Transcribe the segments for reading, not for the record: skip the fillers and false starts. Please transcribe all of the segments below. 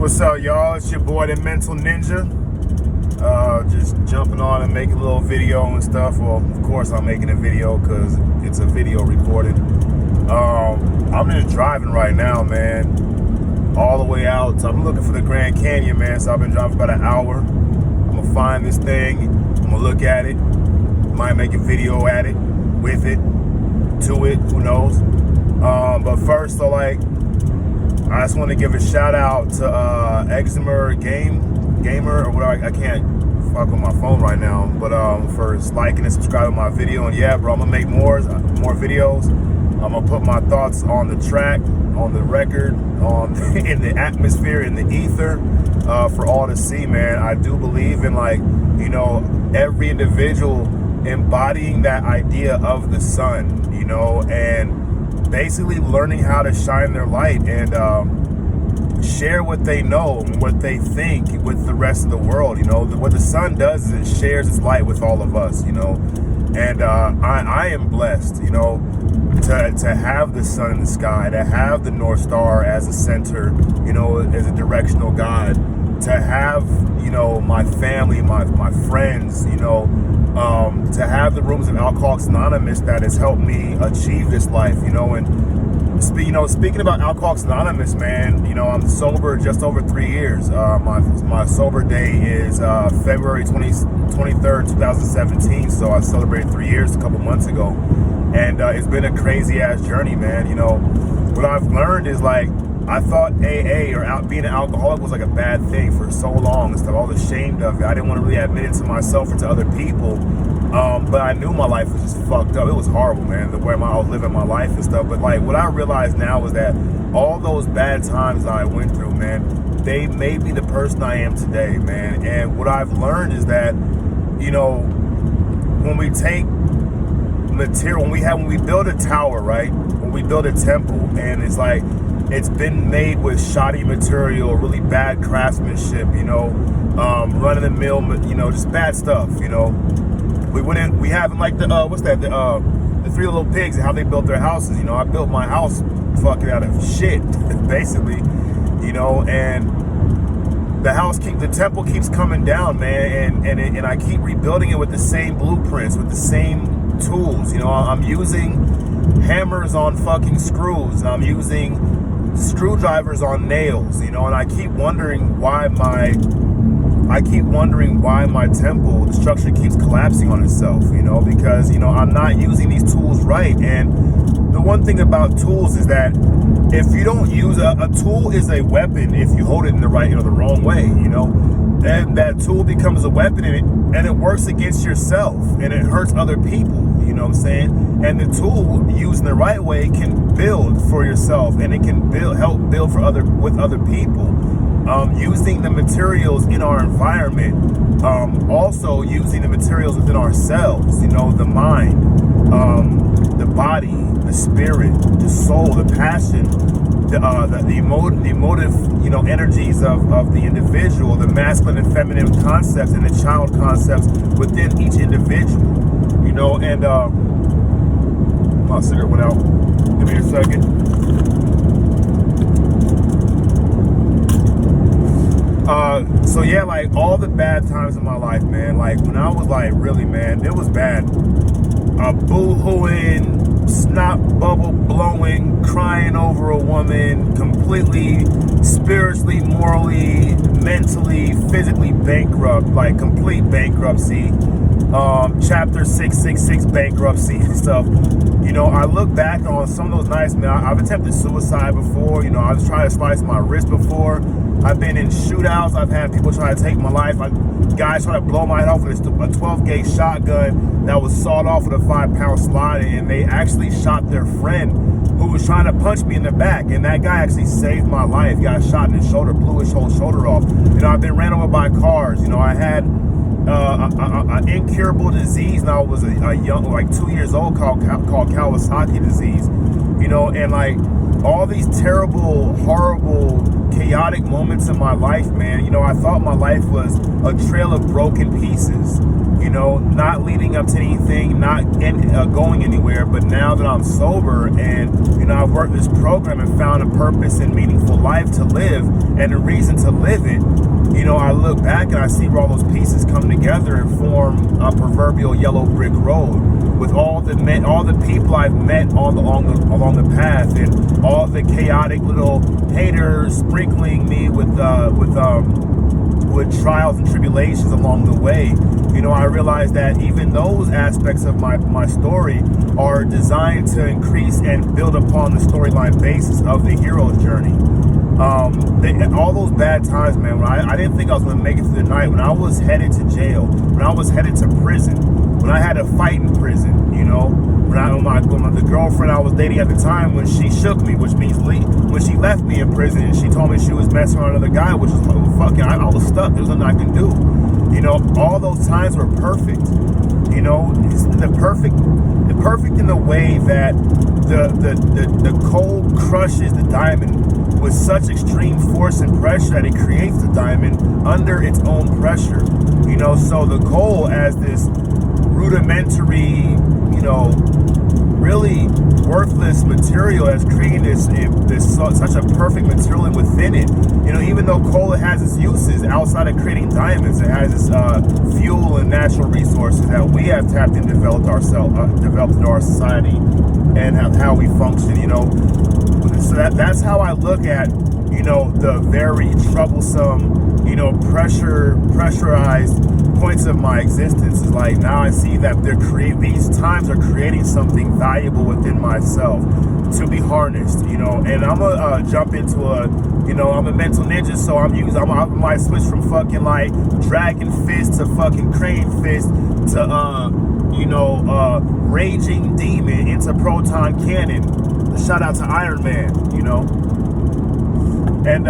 What's up, y'all? It's your boy, the Mental Ninja. Just jumping on and making a little video and stuff. Well, of course I'm making a video because it's a video recording. I'm just driving right now, man. All the way out. So I'm looking for the Grand Canyon, man. So I've been driving about an hour. I'm gonna find this thing. I'm gonna look at it. Might make a video at it, with it, to it, who knows. But first, I just want to give a shout out to Eczema Gamer or whatever. I can't fuck with my phone right now, but for liking and subscribing to my video. And yeah, bro, I'm gonna make more videos. I'm gonna put my thoughts on the track, on the record, on in the atmosphere, in the ether, for all to see, man. I do believe in every individual embodying that idea of the sun, and basically learning how to shine their light and share what they know and what they think with the rest of the world. What the sun does is it shares its light with all of us, and I am blessed, to have the sun in the sky, to have the North Star as a center, as a directional guide, to have, my family, my friends, to have the rooms of Alcoholics Anonymous that has helped me achieve this life, and speaking about Alcoholics Anonymous, man, I'm sober just over 3 years. My sober day is February 23rd, 2017. So I celebrated 3 years a couple months ago, and it's been a crazy ass journey, man. What I've learned is I thought AA or being an alcoholic was a bad thing for so long and stuff. I was ashamed of it. I didn't want to really admit it to myself or to other people. But I knew my life was just fucked up. It was horrible, man, the way I was living my life and stuff. But what I realized now is that all those bad times I went through, man, they made me the person I am today, man. And what I've learned is that, when we take material, when we build a tower, right? When we build a temple, and it's been made with shoddy material, really bad craftsmanship, run of the mill, just bad stuff, we have the Three Little Pigs and how they built their houses. I built my house fucking out of shit, basically, and the temple keeps coming down, man, and I keep rebuilding it with the same blueprints, with the same tools. I'm using hammers on fucking screws, and I'm using screwdrivers on nails, and I keep wondering why my temple, the structure keeps collapsing on itself, because I'm not using these tools right. And the one thing about tools is that if you don't use a tool is a weapon if you hold it in the right, the wrong way, then that tool becomes a weapon, and it works against yourself, and it hurts other people, what I'm saying? And the tool used in the right way can build for yourself, and it can help build with other people. Using the materials in our environment, also using the materials within ourselves, the mind, the body, the spirit, the soul, the passion, the emotive, energies of the individual, the masculine and feminine concepts and the child concepts within each individual, and my cigarette went out. Give me a second. So yeah, all the bad times in my life, man, when I was really, man, it was bad. Boo-hooing, snot bubble blowing, crying over a woman, completely spiritually, morally, mentally, physically bankrupt, complete bankruptcy, chapter 666 bankruptcy and stuff. I look back on some of those nights, man. I've attempted suicide before, I was trying to slice my wrist before. I've been in shootouts. I've had people try to take my life. Guys try to blow my head off with a 12-gauge shotgun that was sawed off with a 5-pound slide, and they actually shot their friend who was trying to punch me in the back, and that guy actually saved my life. Got shot in his shoulder, blew his whole shoulder off. I've been ran over by cars. I had an incurable disease when I was a young, 2 years old, called Kawasaki disease. And all these terrible, horrible, chaotic moments in my life, man. I thought my life was a trail of broken pieces. you know, not leading up to anything, not going anywhere. But now that I'm sober and, you know, I've worked this program and found a purpose and meaningful life to live and a reason to live it, you know, I look back and I see where all those pieces come together and form a proverbial yellow brick road with all the people I've met along the path, and all the chaotic little haters sprinkling me with trials and tribulations along the way. You know, I realized that even those aspects of my story are designed to increase and build upon the storyline basis of the hero's journey. All those bad times, man, when I didn't think I was going to make it through the night, when I was headed to jail, when I was headed to prison, when I had a fight in prison, you know, when the girlfriend I was dating at the time, when she shook me, which means when she left me in prison and she told me she was messing with another guy, which was fucking, I was stuck. There was nothing I could do. You know, all those times were perfect. You know, it's the perfect in the way that the coal crushes the diamond with such extreme force and pressure that it creates the diamond under its own pressure. You know, so the coal as this rudimentary, you know, really worthless material has created such a perfect material within it. You know, even though coal has its uses outside of creating diamonds, it has its fuel and natural resources that we have tapped and developed into our society and how we function. You know, so that's how I look at, you know, the very troublesome, you know, pressurized points of my existence. Is like, now I see that these times are creating something valuable within myself to be harnessed, you know. And I'm gonna jump into I'm a mental ninja, so I might switch from fucking like dragon fist to fucking crane fist to raging demon into proton cannon. Shout out to Iron Man, you know. And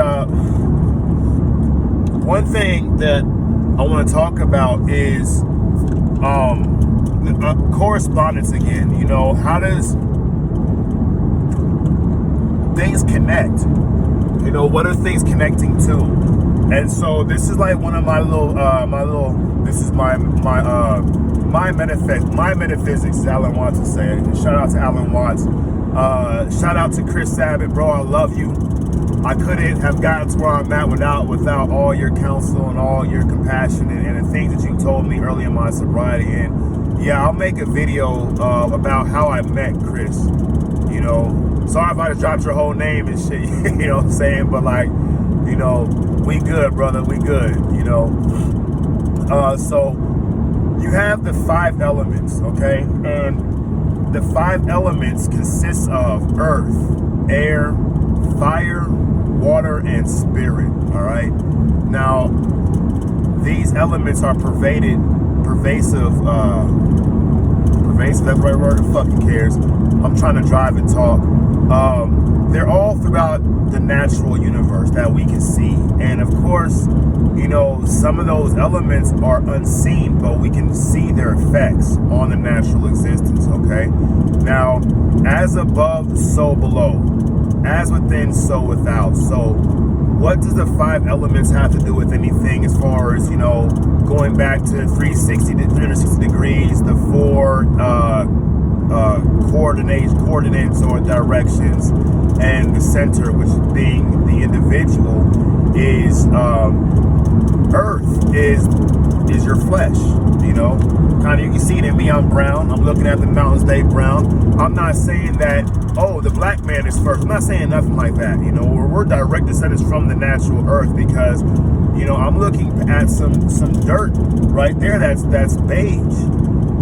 one thing that I want to talk about is correspondence again. You know, how does things connect? You know, what are things connecting to? And so this is like one of my metaphysics, as Alan Watts would say. Shout out to Alan Watts. Shout out to Chris Sabat, bro. I love you. I couldn't have gotten to where I'm at without all your counsel and all your compassion and the things that you told me early in my sobriety. And yeah, I'll make a video about how I met Chris. You know, sorry if I just dropped your whole name and shit. You know what I'm saying? But like, you know, we good, brother. We good. You know. So you have the 5 elements, okay? And the 5 elements consist of earth, air, fire, water, and spirit. All right. Now, these elements are pervasive. That's the right word. Who fucking cares? I'm trying to drive and talk. They're all throughout the natural universe that we can see, and of course, you know, some of those elements are unseen, but we can see their effects on the natural existence. Okay. Now, as above, so below. As within, so without. So what does the 5 elements have to do with anything as far as, you know, going back to 360 degrees, the 4 coordinates or directions, and the center, which being the individual, is earth is your flesh, you know. Kind of, you can see it in me. I'm brown. I'm looking at the mountains, they brown. I'm not saying that, oh, the black man is first. I'm not saying nothing like that. You know, we're direct descendants from the natural earth, because, you know, I'm looking at some dirt right there that's beige.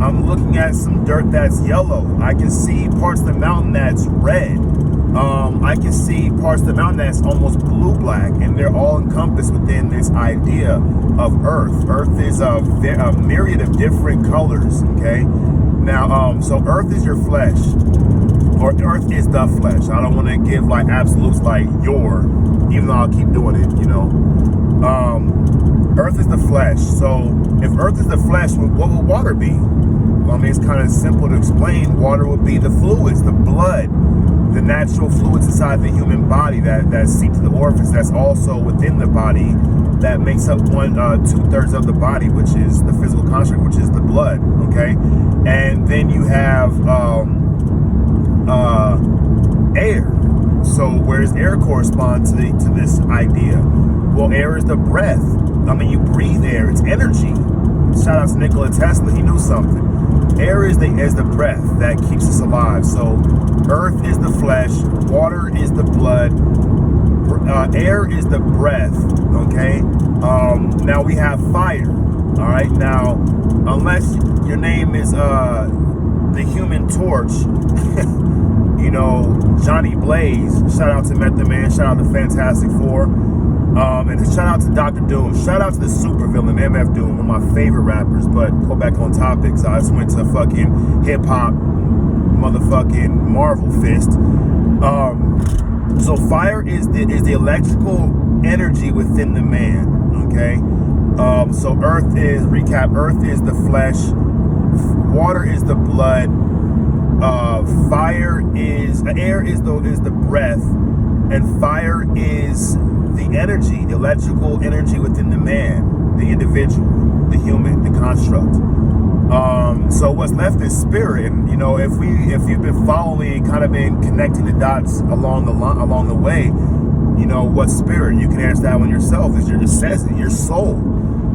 I'm looking at some dirt that's yellow. I can see parts of the mountain that's red. I can see parts of the mountain that's almost blue-black, and they're all encompassed within this idea of earth. Earth is a myriad of different colors, okay? Now, so earth is your flesh, or earth is the flesh. I don't want to give like absolutes like even though I'll keep doing it, you know. Earth is the flesh. So if earth is the flesh, what would water be? Well, I mean, it's kind of simple to explain. Water would be the fluids, the blood, the natural fluids inside the human body that seep to the orifice, that's also within the body, that makes up 2/3 of the body, which is the physical construct, which is the blood. Okay, and then you have air. So where does air correspond to this idea? Well, air is the breath. I mean, you breathe air. It's energy. Shout out to Nikola Tesla. He knew something. Air is the breath that keeps us alive. So earth is the flesh. Water is the blood. Air is the breath. Okay. Now we have fire. All right. Now, unless your name is the Human Torch, you know, Johnny Blaze. Shout out to Method Man. Shout out to Fantastic Four. And shout out to Dr. Doom. Shout out to the super villain, MF Doom, one of my favorite rappers. But go back on topics. I just went to fucking hip hop, motherfucking Marvel Fist. So fire is the electrical energy within the man. Okay. So earth is the flesh. Water is the blood. Air is the breath, and fire is the energy, the electrical energy within the man, the individual, the human, the construct. So what's left is spirit. And you know, if you've been following, kind of been connecting the dots along the way, you know, what's spirit? You can answer that one yourself. It says it, your soul.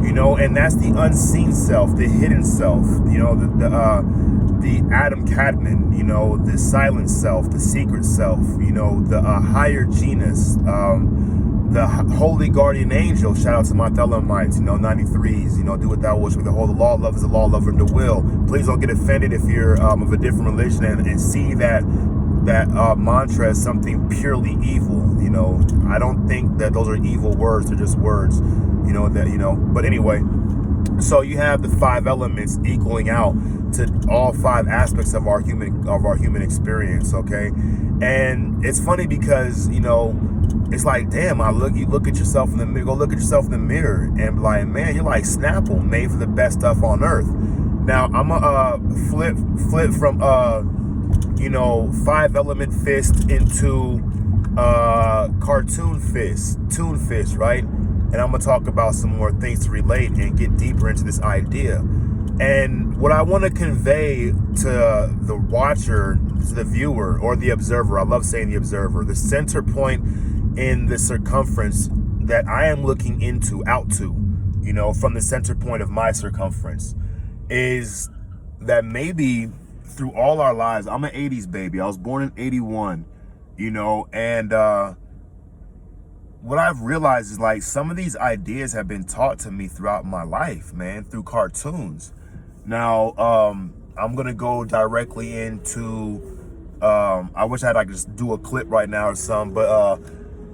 You know, and that's the unseen self, the hidden self. You know, the Adam Cadman, you know, the silent self, the secret self, you know, the higher genus, the holy guardian angel. Shout out to my Thelemites, you know, 93s, you know, do what thou wish with the whole. The law of love is the law of love and the will. Please don't get offended if you're of a different religion and see that mantra as something purely evil. You know, I don't think that those are evil words. They're just words, you know, but anyway. So you have the 5 elements equaling out to all 5 aspects of our human experience. Okay. And it's funny because, you know, it's like, damn, you look at yourself in the mirror, go look at yourself in the mirror and be like, man, you're like Snapple, made for the best stuff on earth. Now I'm a flip from you know, 5 element fist into cartoon fist, toon fist, right? And I'm gonna talk about some more things to relate and get deeper into this idea. And what I want to convey to the watcher, to the viewer, or the observer, I love saying the observer, the center point in the circumference that I am looking out to, you know, from the center point of my circumference, is that maybe through all our lives, I'm an 80s baby. I was born in 81, you know, and what I've realized is like some of these ideas have been taught to me throughout my life, man, through cartoons. Now, I'm going to go directly into, I wish I had like just do a clip right now or something, but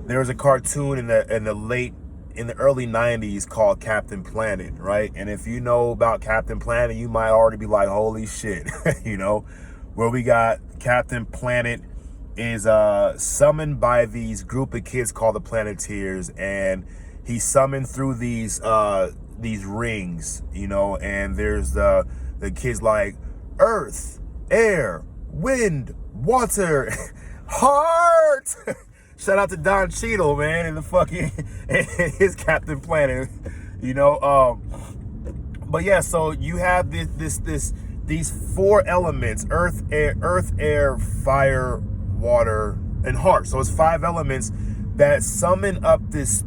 there was a cartoon in the early 90s called Captain Planet, right? And if you know about Captain Planet, you might already be like, holy shit, you know, where we got Captain Planet is summoned by these group of kids called the Planeteers, and he's summoned through these rings, you know, and there's the kids like earth, air, wind, water, heart. Shout out to Don Cheadle, man, and the fucking his Captain Planet, you know. But yeah, so you have these 4 elements: earth, air, fire, water, and heart. So it's 5 elements that summon up this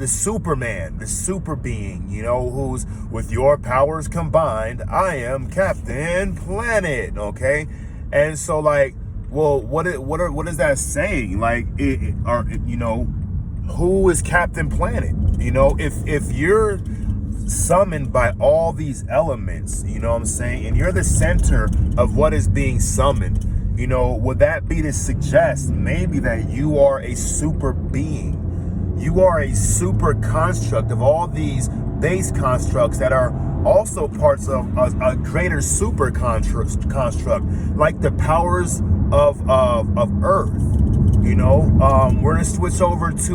Superman, the super being, you know, who's with your powers combined, I am Captain Planet. Okay, and so like, well, what is that saying? Like, you know, who is Captain Planet? You know, if you're summoned by all these elements, you know what I'm saying, and you're the center of what is being summoned, you know, would that be to suggest maybe that you are a super being? You are a super construct of all these base constructs that are also parts of a greater super construct, like the powers of Earth. You know, we're gonna switch over to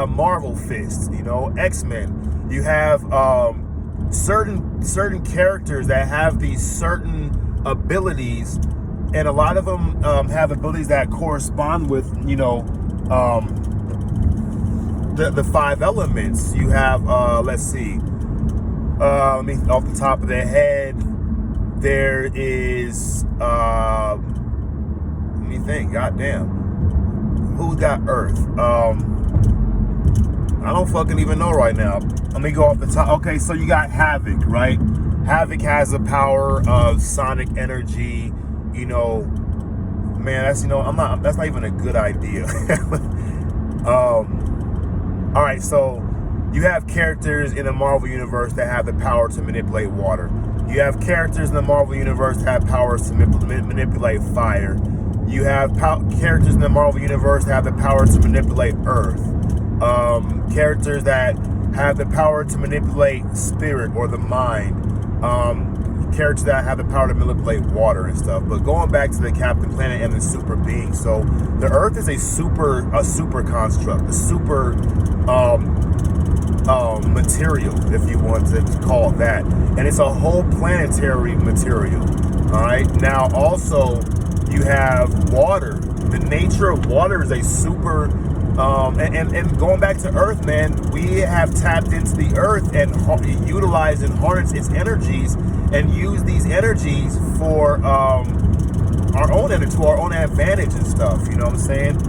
Marvel Fist. You know, X-Men. You have certain characters that have these certain abilities. And a lot of them have abilities that correspond with, you know, the five elements. You have, let's see, let me, off the top of the head, there is, let me think, goddamn, who's got Earth? I don't fucking even know right now. Let me go off the top. Okay, so you got Havoc, right? Havoc has the power of sonic energy. You know, man, that's, you know, that's not even a good idea. All right, so you have characters in the Marvel Universe that have the power to manipulate water. You have characters in the Marvel Universe that have powers to manipulate fire. You have characters in the Marvel Universe that have the power to manipulate Earth. Characters that have the power to manipulate spirit or the mind. Characters that have the power to manipulate water and stuff. But going back to the Captain Planet and the super being, so the Earth is a super construct, a super material, if you want to call it that, and it's a whole planetary material. All right. Now, also, you have water. The nature of water is a super, and going back to Earth, man, we have tapped into the Earth and utilized and harnessed its energies and use these energies for our own energy, to our own advantage and stuff. You know what I'm saying?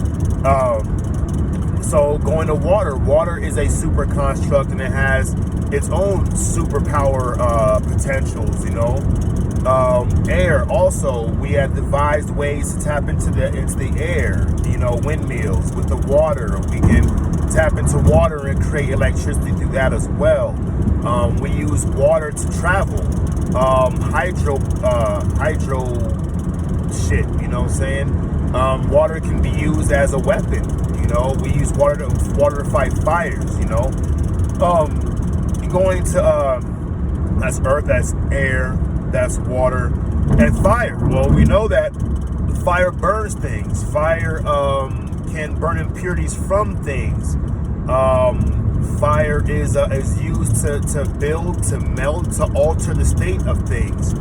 So going to water is a super construct, and it has its own superpower potentials. You know, air also, we have devised ways to tap into the air. You know, windmills with the water. We can tap into water and create electricity through that as well. We use water to travel. Hydro shit, you know what I'm saying? Water can be used as a weapon, you know. We use water to fight fires, you know. Going to that's earth, that's air, that's water, and fire. Well, we know that fire burns things. Fire can burn impurities from things. Fire is used to build, to melt, to alter the state of things,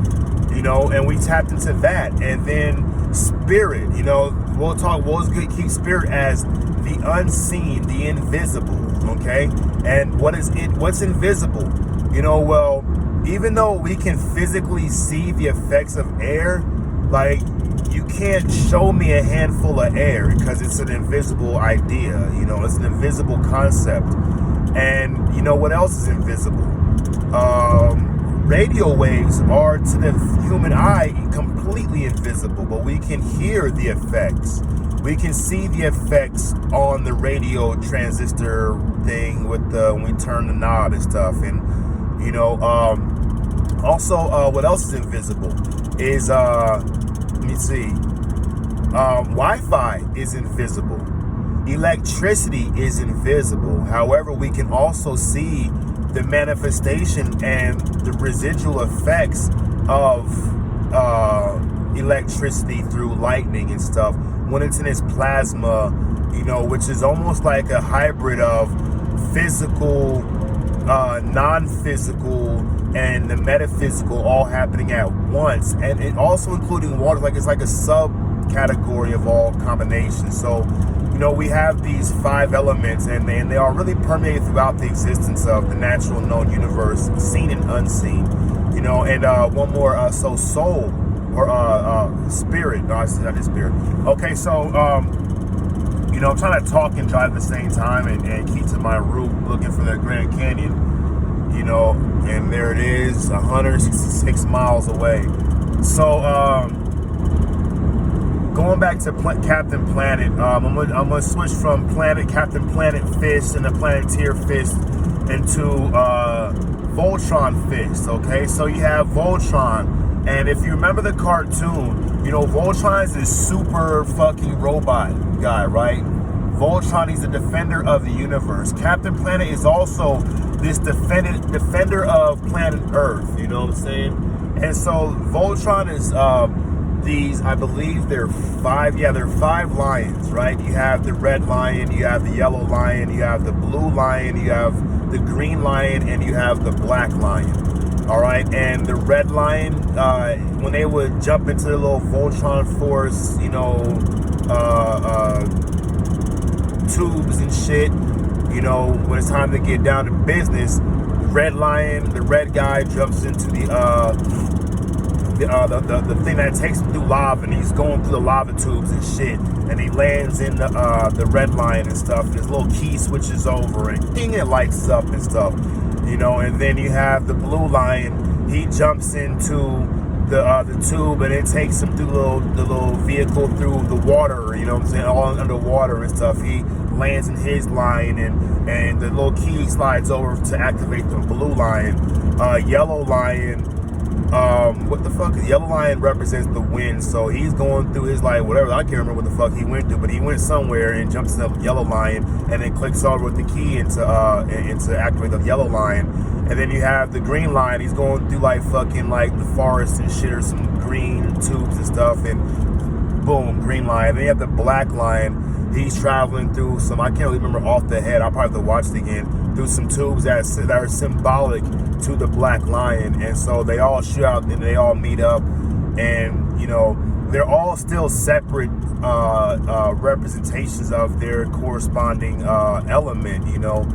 you know, and we tapped into that. And then spirit, you know, we'll keep spirit as the unseen, the invisible, okay? And what's invisible? You know, well, even though we can physically see the effects of air, like, you can't show me a handful of air because it's an invisible idea, you know, it's an invisible concept. And you know what else is invisible? Radio waves are, to the human eye, completely invisible, but we can hear the effects. We can see the effects on the radio transistor thing with when we turn the knob and stuff. And you know, also, what else is invisible is let me see. Wi-Fi is invisible. Electricity is invisible. However, we can also see the manifestation and the residual effects of electricity through lightning and stuff when it's in its plasma, you know, which is almost like a hybrid of physical, non-physical, and the metaphysical all happening at once. And it also including water, like it's like a subcategory of all combinations. So, you know, we have these five elements, and they are really permeated throughout the existence of the natural known universe, seen and unseen. You know, and one more, so soul or spirit. No, I said that is spirit. Okay, so you know, I'm trying to talk and drive at the same time and keep to my route, looking for the Grand Canyon. You know, and there it is, 166 miles away. So going back to Captain Planet, I'm gonna switch from Captain Planet Fist and the Planeteer Fist into Voltron Fist. Okay, so you have Voltron, and if you remember the cartoon, you know, Voltron is this super fucking robot guy, right? Voltron, he's the defender of the universe. Captain Planet is also this defender of planet Earth, you know what I'm saying? And so Voltron is these, I believe they're five lions, right? You have the red lion, you have the yellow lion, you have the blue lion, you have the green lion, and you have the black lion. All right, and the red lion, when they would jump into the little Voltron Force, you know, tubes and shit, you know, when it's time to get down to business, Red Lion, the red guy, jumps into the thing that takes him through lava, and he's going through the lava tubes and shit, and he lands in the Red Lion and stuff, and his little key switches over, and ding, it lights up and stuff, you know. And then you have the Blue Lion, he jumps into the tube, and it takes him through the little vehicle through the water, you know what I'm saying, all underwater and stuff. He lands in his line, and the little key slides over to activate the Blue Lion. Yellow Lion, what the fuck? Yellow Lion represents the wind, so he's going through his, like, whatever, I can't remember what the fuck he went through, but he went somewhere and jumps in the Yellow Lion, and then clicks over with the key into activate the Yellow Lion. And then you have the Green Lion, he's going through, like, fucking, like, the forest and shit, or some green tubes and stuff, and boom, Green Lion. Then you have the Black Lion, he's traveling through some, I can't really remember off the head, I'll probably have to watch it again, through some tubes that are symbolic to the Black Lion. And so they all shoot out and they all meet up, and, you know, they're all still separate representations of their corresponding element, you know.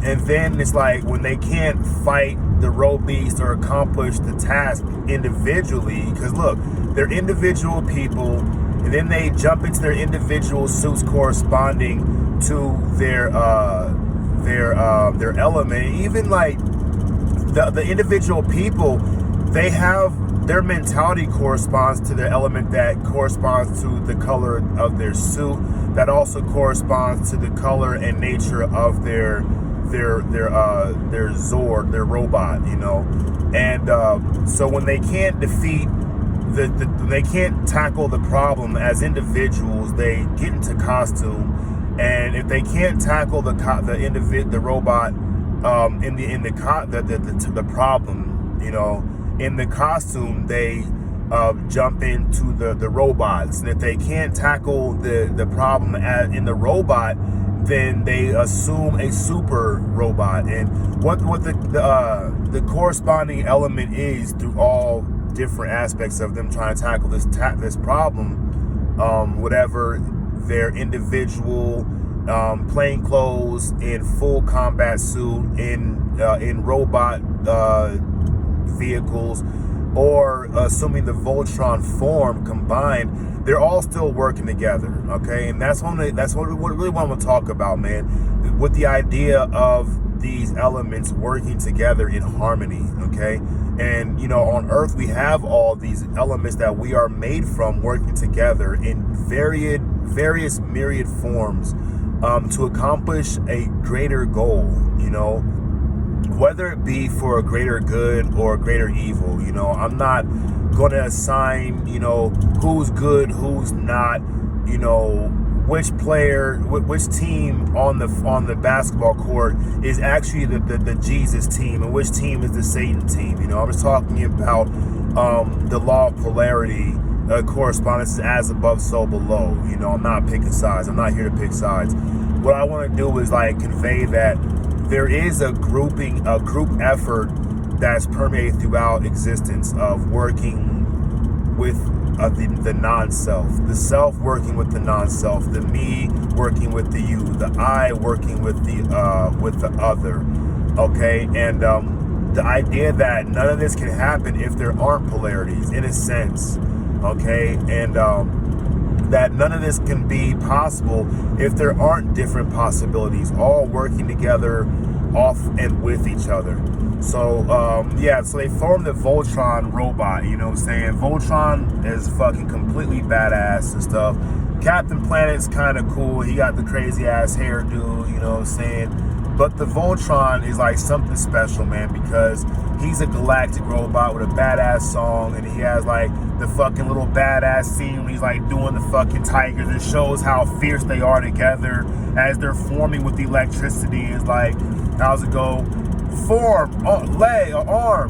And then it's like, when they can't fight the road beast or accomplish the task individually, because look, they're individual people, and then they jump into their individual suits corresponding to their element. Even like the individual people, they have their mentality corresponds to their element, that corresponds to the color of their suit, that also corresponds to the color and nature of their Zord, their robot, you know. And so when they can't defeat they can't tackle the problem as individuals, they get into costume. And if they can't tackle the robot the problem, you know, in the costume, they jump into the robots. And if they can't tackle the problem in the robot, then they assume a super robot. And what the corresponding element is through all different aspects of them trying to tackle this problem, whatever their individual plain clothes, in full combat suit, in robot vehicles, or assuming the Voltron form combined, they're all still working together, okay? And that's what we really want to talk about, man, with the idea of these elements working together in harmony, okay? And, you know, on Earth, we have all these elements that we are made from working together in various myriad forms to accomplish a greater goal, you know, whether it be for a greater good or a greater evil. You know, I'm not going to assign, you know, who's good, who's not, you know, which team on the basketball court is actually the Jesus team, and which team is the Satan team. You know, I was talking about the law of polarity, correspondence is as above, so below. You know, I'm not picking sides. I'm not here to pick sides. What I want to do is, like, convey that there is a group effort that's permeated throughout existence of working with the non-self, the self working with the non-self, the me working with the you, the I working with the other, okay? And the idea that none of this can happen if there aren't polarities, in a sense, okay? And that none of this can be possible if there aren't different possibilities all working together off and with each other. So yeah, so they formed the Voltron robot, you know what I'm saying? Voltron is fucking completely badass and stuff. Captain Planet's kind of cool. He got the crazy ass hairdo, you know what I'm saying? But the Voltron is like something special, man, because he's a galactic robot with a badass song, and he has like the fucking little badass scene when he's like doing the fucking tigers. It shows how fierce they are together as they're forming with the electricity. It's like, how's it go? Form, leg, arm,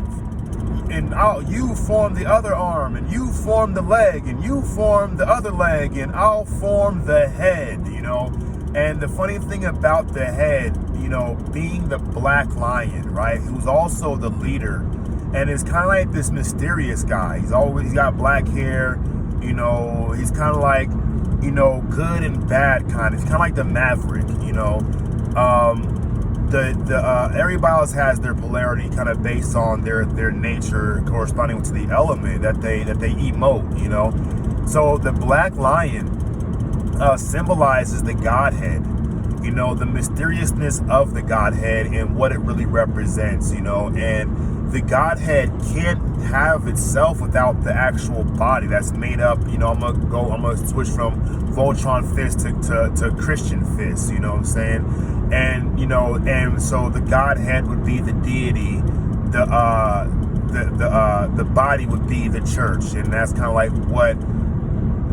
and you form the other arm, and you form the leg, and you form the other leg, and I'll form the head, you know? And the funny thing about the head, you know, being the Black Lion, right, who's also the leader, and it's kind of like this mysterious guy. He's got black hair, you know, he's kind of like, you know, good and bad kind of. He's kind of like the Maverick, you know. Everybody else has their polarity kind of based on their nature corresponding to the element that they emote, you know. So the black lion symbolizes the Godhead, you know, the mysteriousness of the Godhead and what it really represents, you know. And the Godhead can't have itself without the actual body that's made up, you know. I'm gonna switch from Voltron fist to Christian fist, you know what I'm saying? And you know, and so the Godhead would be the deity, the body would be the church, and that's kind of like what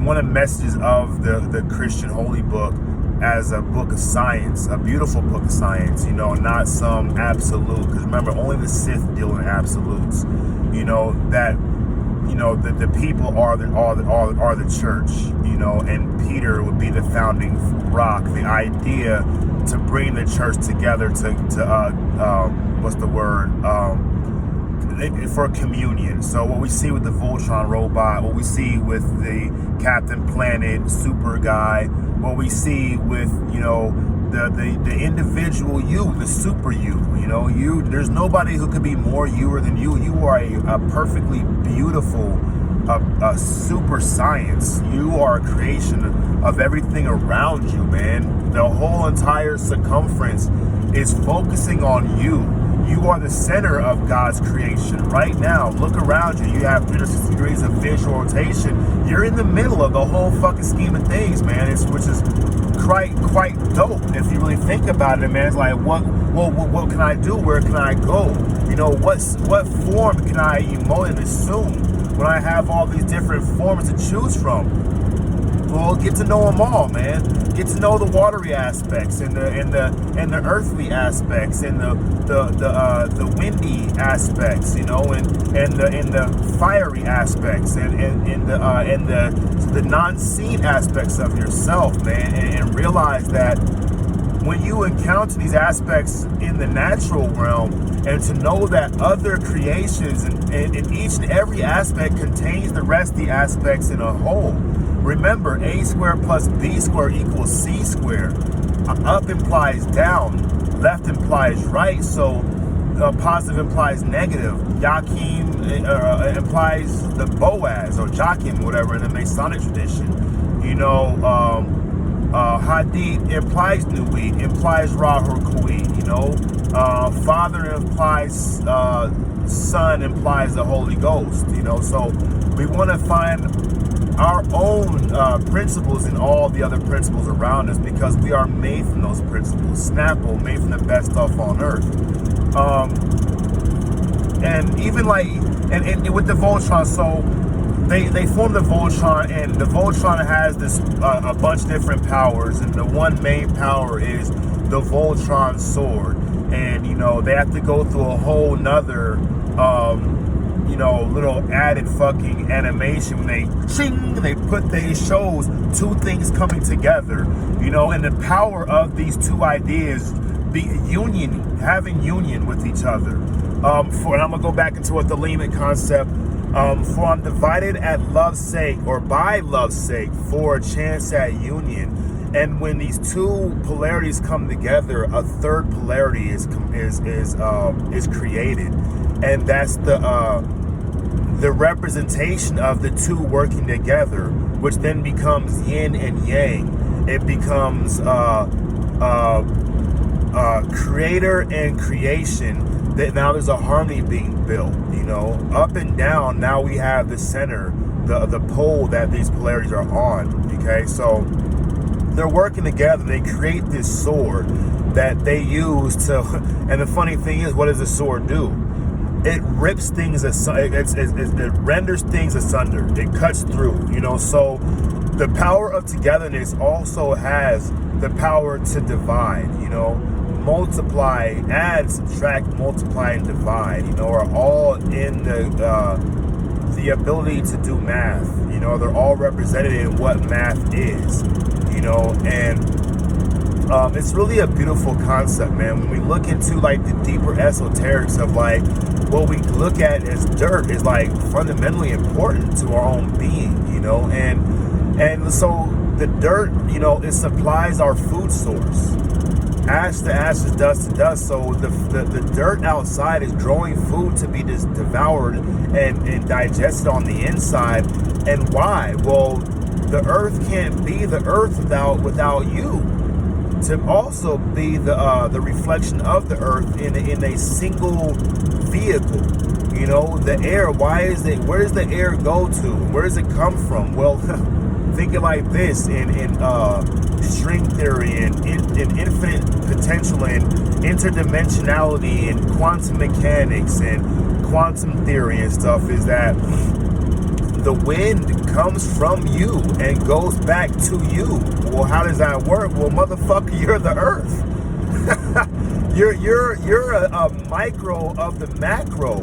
one of the messages of the Christian holy book as a book of science, a beautiful book of science, you know, not some absolute, because remember, only the Sith deal in absolutes, you know, that, you know, the people are the church, you know, and Peter would be the founding rock, the idea to bring the church together to what's the word, for communion. So what we see with the Voltron robot, what we see with the Captain Planet super guy, what we see with, you know, the individual you, the super you, you know, there's nobody who could be more you than you. You are a perfectly beautiful a super science. You are a creation of everything around you, man. The whole entire circumference is focusing on you. You are the center of God's creation right now. Look around you. You have 360 degrees of visual rotation. You're in the middle of the whole fucking scheme of things, man. Which is quite dope if you really think about it, man. It's like, what can I do? Where can I go? You know, what form can I emote and assume when I have all these different forms to choose from? Well, get to know them all, man. Get to know the watery aspects and the earthly aspects and the windy aspects, you know, and the fiery aspects and the non-seen aspects of yourself, man, and realize that when you encounter these aspects in the natural realm, and to know that other creations and each and every aspect contains the rest of the aspects in a whole. Remember, a squared plus b squared equals c squared. Up implies down, left implies right, so positive implies negative. Yakim implies the Boaz, or Joachim, whatever, in the Masonic tradition. You know, Hadith implies Nui, implies Rahur Kui, you know. Father implies Son, implies the Holy Ghost, you know. So we want to find our own principles in all the other principles around us, because we are made from those principles. Snapple, made from the best stuff on earth. And even like, and with the Voltron, so they formed the Voltron, and the Voltron has this a bunch of different powers, and the one main power is the Voltron sword. And you know, they have to go through a whole nother you know, little added fucking animation when they shows two things coming together, you know, and the power of these two ideas having union with each other. And I'm gonna go back into what the Lehman concept, for I'm divided at love's sake, or by love's sake, for a chance at union. And when these two polarities come together, a third polarity is created, and that's the representation of the two working together, which then becomes yin and yang. It becomes creator and creation. That now there's a harmony being built. You know, up and down. Now we have the center, the pole that these polarities are on. Okay, so they're working together. They create this sword that they use to. And the funny thing is, what does the sword do? It rips things asunder. It renders things asunder. It cuts through. You know, so the power of togetherness also has the power to divide. You know, multiply, add, subtract, multiply, and divide. You know, are all in the ability to do math. You know, they're all represented in what math is. You know, and it's really a beautiful concept, man. When we look into like the deeper esoterics of like what we look at as dirt is like fundamentally important to our own being, you know, and so the dirt, you know, it supplies our food source. ash to ashes, dust to dust. So the dirt outside is growing food to be just devoured and digested on the inside. And why? Well, the earth can't be the earth without you. To also be the reflection of the earth in a single vehicle. You know, the air, where does the air go to? Where does it come from? Well, think it like this, in string theory and infinite potential and interdimensionality and quantum mechanics and quantum theory and stuff, is that the wind comes from you and goes back to you. Well, how does that work? Well, motherfucker, you're the earth. you're a micro of the macro,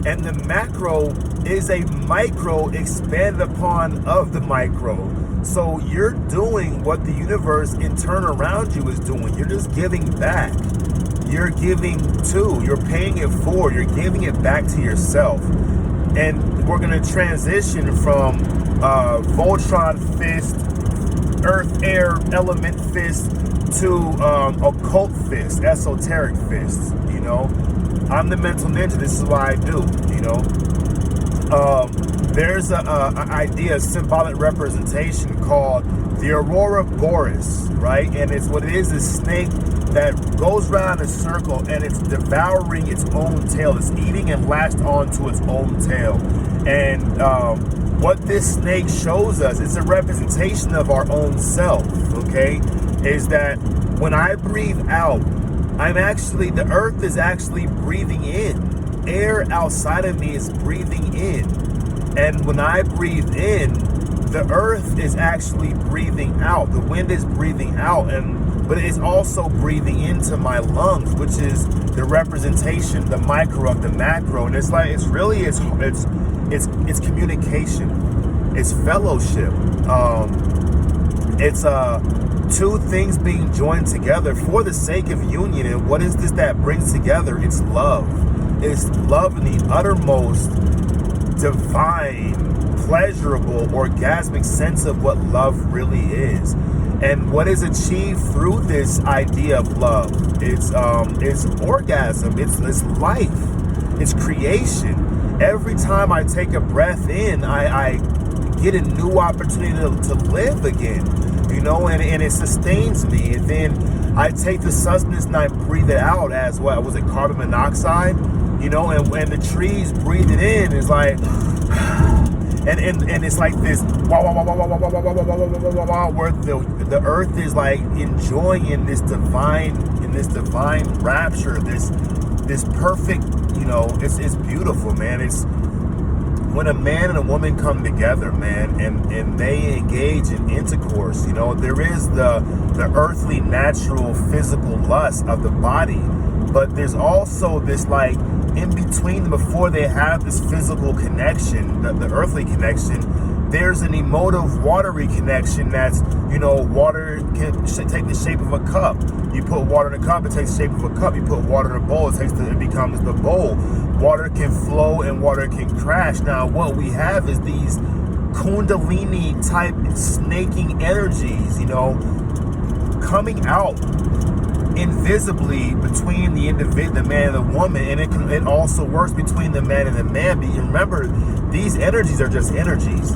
and the macro is a micro expanded upon of the micro. So you're doing what the universe in turn around you is doing. You're just giving back. You're giving to, you're paying it forward, you're giving it back to yourself. And we're going to transition from Voltron fist, earth, air, element fist, to occult fist, esoteric fist. You know, I'm the mental ninja. This is what I do. You know, there's an idea, a symbolic representation called the Aurora Boreas, right? And it's what it is snake that goes around in a circle and it's devouring its own tail. It's eating and latched onto its own tail. And what this snake shows us is a representation of our own self, okay? Is that when I breathe out, the earth is actually breathing in. Air outside of me is breathing in. And when I breathe in, the earth is actually breathing out. The wind is breathing out, but it is also breathing into my lungs, which is the representation, the micro of the macro. And it's communication, it's fellowship. It's two things being joined together for the sake of union. And what is this that brings together? It's love. It's love in the uttermost divine, pleasurable, orgasmic sense of what love really is. And what is achieved through this idea of love, it's orgasm, it's life, it's creation. Every time I take a breath in, I get a new opportunity to live again, you know, and it sustains me. And then I take the sustenance and I breathe it out as what was it, carbon monoxide, you know, and when the trees breathe it in, it's like, and it's like this wah, wah, wah, wah, wah, wah, wah, wah, wah, wah, wah, where the earth is like enjoying in this divine rapture, this perfect, you know, it's beautiful, man. It's when a man and a woman come together, man, and they engage in intercourse, you know, there is the earthly, natural, physical lust of the body, but there's also this like in between them, before they have this physical connection, the earthly connection, there's an emotive, watery connection that's, you know, water can take the shape of a cup. You put water in a cup, it takes the shape of a cup. You put water in a bowl, it becomes the bowl. Water can flow and water can crash. Now, what we have is these Kundalini type snaking energies, you know, coming out invisibly between the individual, the man and the woman, and it also works between the man and the man. But you remember, these energies are just energies.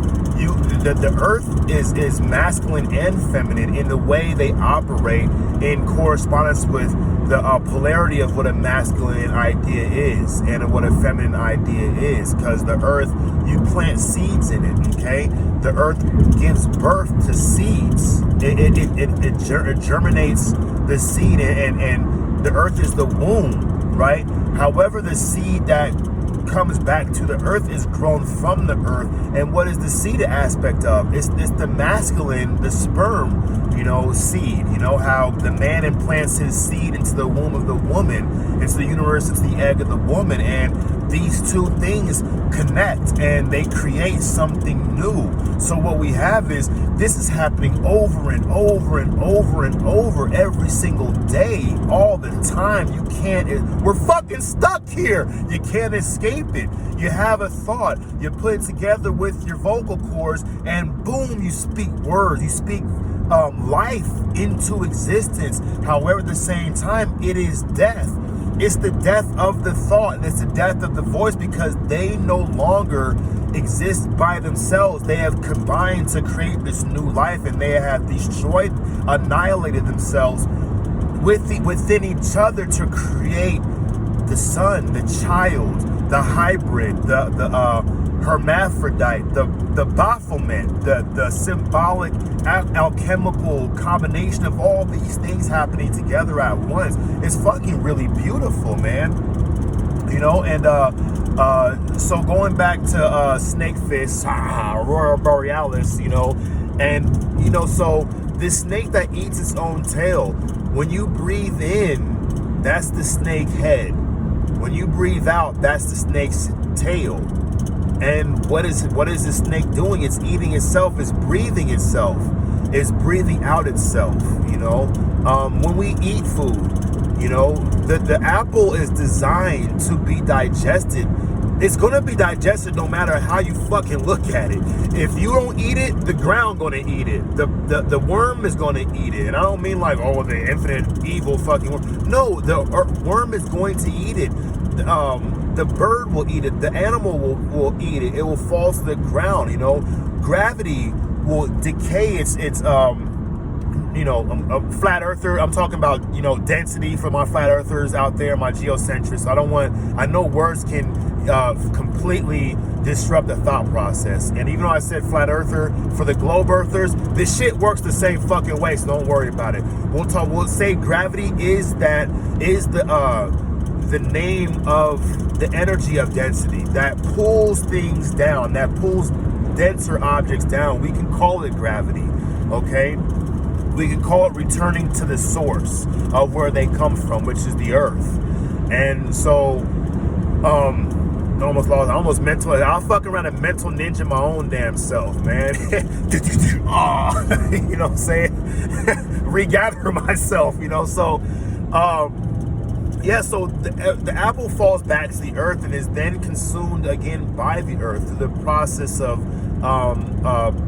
The earth is masculine and feminine in the way they operate in correspondence with the polarity of what a masculine idea is and what a feminine idea is. Because the earth, you plant seeds in it, okay? The earth gives birth to seeds. It germinates the seed, and the earth is the womb, right? However, the seed that comes back to the earth is grown from the earth. And what is the seed aspect of? It's the masculine, the sperm, you know, seed. You know how the man implants his seed into the womb of the woman, into the universe, into the egg of the woman, and these two things connect and they create something new. So what we have is, this is happening over and over and over and over every single day, all the time. You can't, we're fucking stuck here. You can't escape it. You have a thought, you put it together with your vocal cords, and boom, you speak words, you speak life into existence. However, at the same time, it is death. It's the death of the thought, and it's the death of the voice, because they no longer exist by themselves. They have combined to create this new life, and they have destroyed, annihilated themselves within each other to create the son, the child, the hybrid, the hermaphrodite, the Baphomet, the symbolic alchemical combination of all these things happening together at once. It's fucking really beautiful, man. You know, and so going back to Snakefish, Aurora Borealis, you know, and you know, so this snake that eats its own tail, when you breathe in, that's the snake head. When you breathe out, that's the snake's tail. And what is the snake doing? It's eating itself. It's breathing itself. It's breathing out itself. You know, when we eat food, you know, the apple is designed to be digested. It's gonna be digested no matter how you fucking look at it. If you don't eat it, the ground gonna eat it. The worm is gonna eat it. And I don't mean like, oh, the infinite evil fucking worm. No, the worm is going to eat it. The bird will eat it. The animal will eat it. It will fall to the ground. You know, gravity will decay its you know, a flat earther. I'm talking about, you know, density for my flat earthers out there, my geocentrists. I know words can completely disrupt the thought process. And even though I said flat earther, for the globe earthers, this shit works the same fucking way, so don't worry about it. We'll say gravity is the name of the energy of density that pulls things down, that pulls denser objects down. We can call it gravity, okay? We can call it returning to the source of where they come from, which is the earth. And so, I almost mental. I'll fuck around and mental ninja my own damn self, man. You know what I'm saying? Regather myself, you know. So, yeah, so the apple falls back to the earth and is then consumed again by the earth through the process of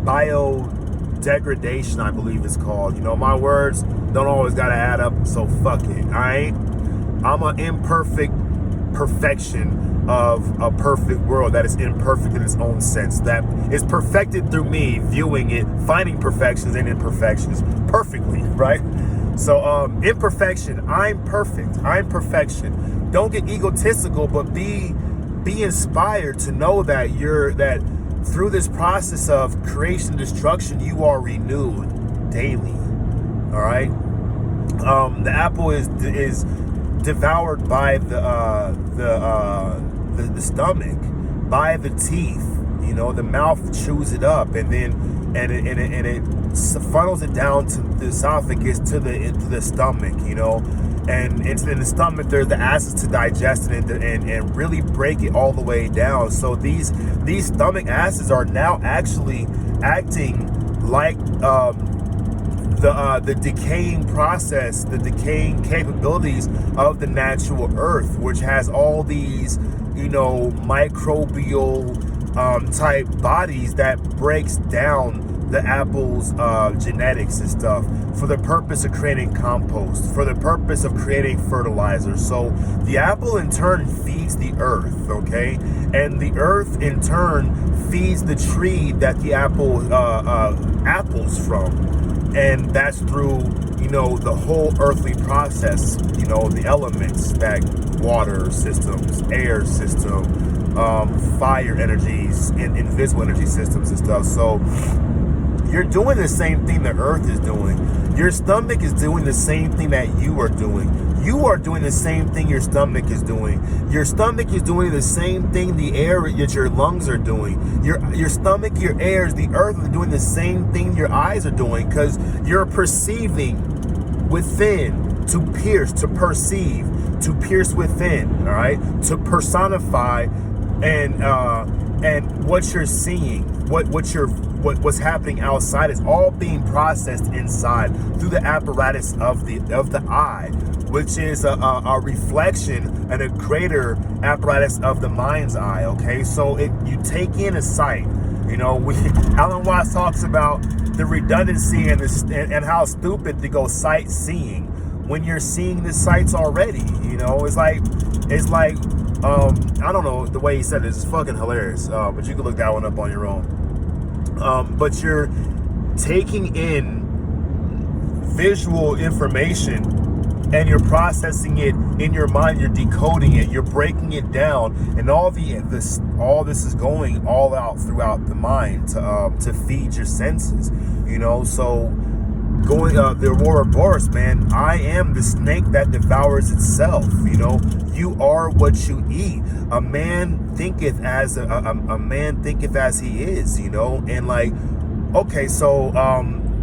biodegradation, I believe it's called. You know, my words don't always gotta add up, so fuck it. I'm an imperfect perfection of a perfect world that is imperfect in its own sense, that is perfected through me viewing it, finding perfections and imperfections perfectly, right? So imperfection, I'm perfect, I'm perfection. Don't get egotistical, but be inspired to know that that through this process of creation and destruction, you are renewed daily. All right. The apple is devoured by the stomach, by the teeth. You know, the mouth chews it up, and then it funnels it down to the esophagus, to the stomach. You know, and in the stomach there's the acids to digest it and really break it all the way down. So these stomach acids are now actually acting like the decaying process, the decaying capabilities of the natural earth, which has all these, you know, microbial type bodies that breaks down the apple's genetics and stuff for the purpose of creating compost, for the purpose of creating fertilizer. So the apple in turn feeds the earth, okay? And the earth in turn feeds the tree that the apple apples from. And that's through, you know, the whole earthly process, you know, the elements, that water systems, air system, fire energies, and invisible energy systems and stuff. So you're doing the same thing the earth is doing. Your stomach is doing the same thing that you are doing. You are doing the same thing your stomach is doing. Your stomach is doing the same thing the air that your lungs are doing. Your stomach, your airs, the earth are doing the same thing your eyes are doing, because you're perceiving within, to pierce, to perceive, to pierce within, all right? To personify and what you're seeing, what's happening outside is all being processed inside through the apparatus of the eye, which is a reflection and a greater apparatus of the mind's eye. Okay, so you take in a sight, You know, Alan Watts talks about the redundancy and how stupid to go sightseeing when you're seeing the sights already. You know, it's like I don't know, the way he said it is fucking hilarious. But you can look that one up on your own. But you're taking in visual information and you're processing it in your mind, you're decoding it, you're breaking it down, and all this is going all out throughout the mind to feed your senses, you know. So going the Aurora Boreas, man, I am the snake that devours itself. You know, you are what you eat. A man thinketh as a man thinketh as he is, you know. And like, okay, so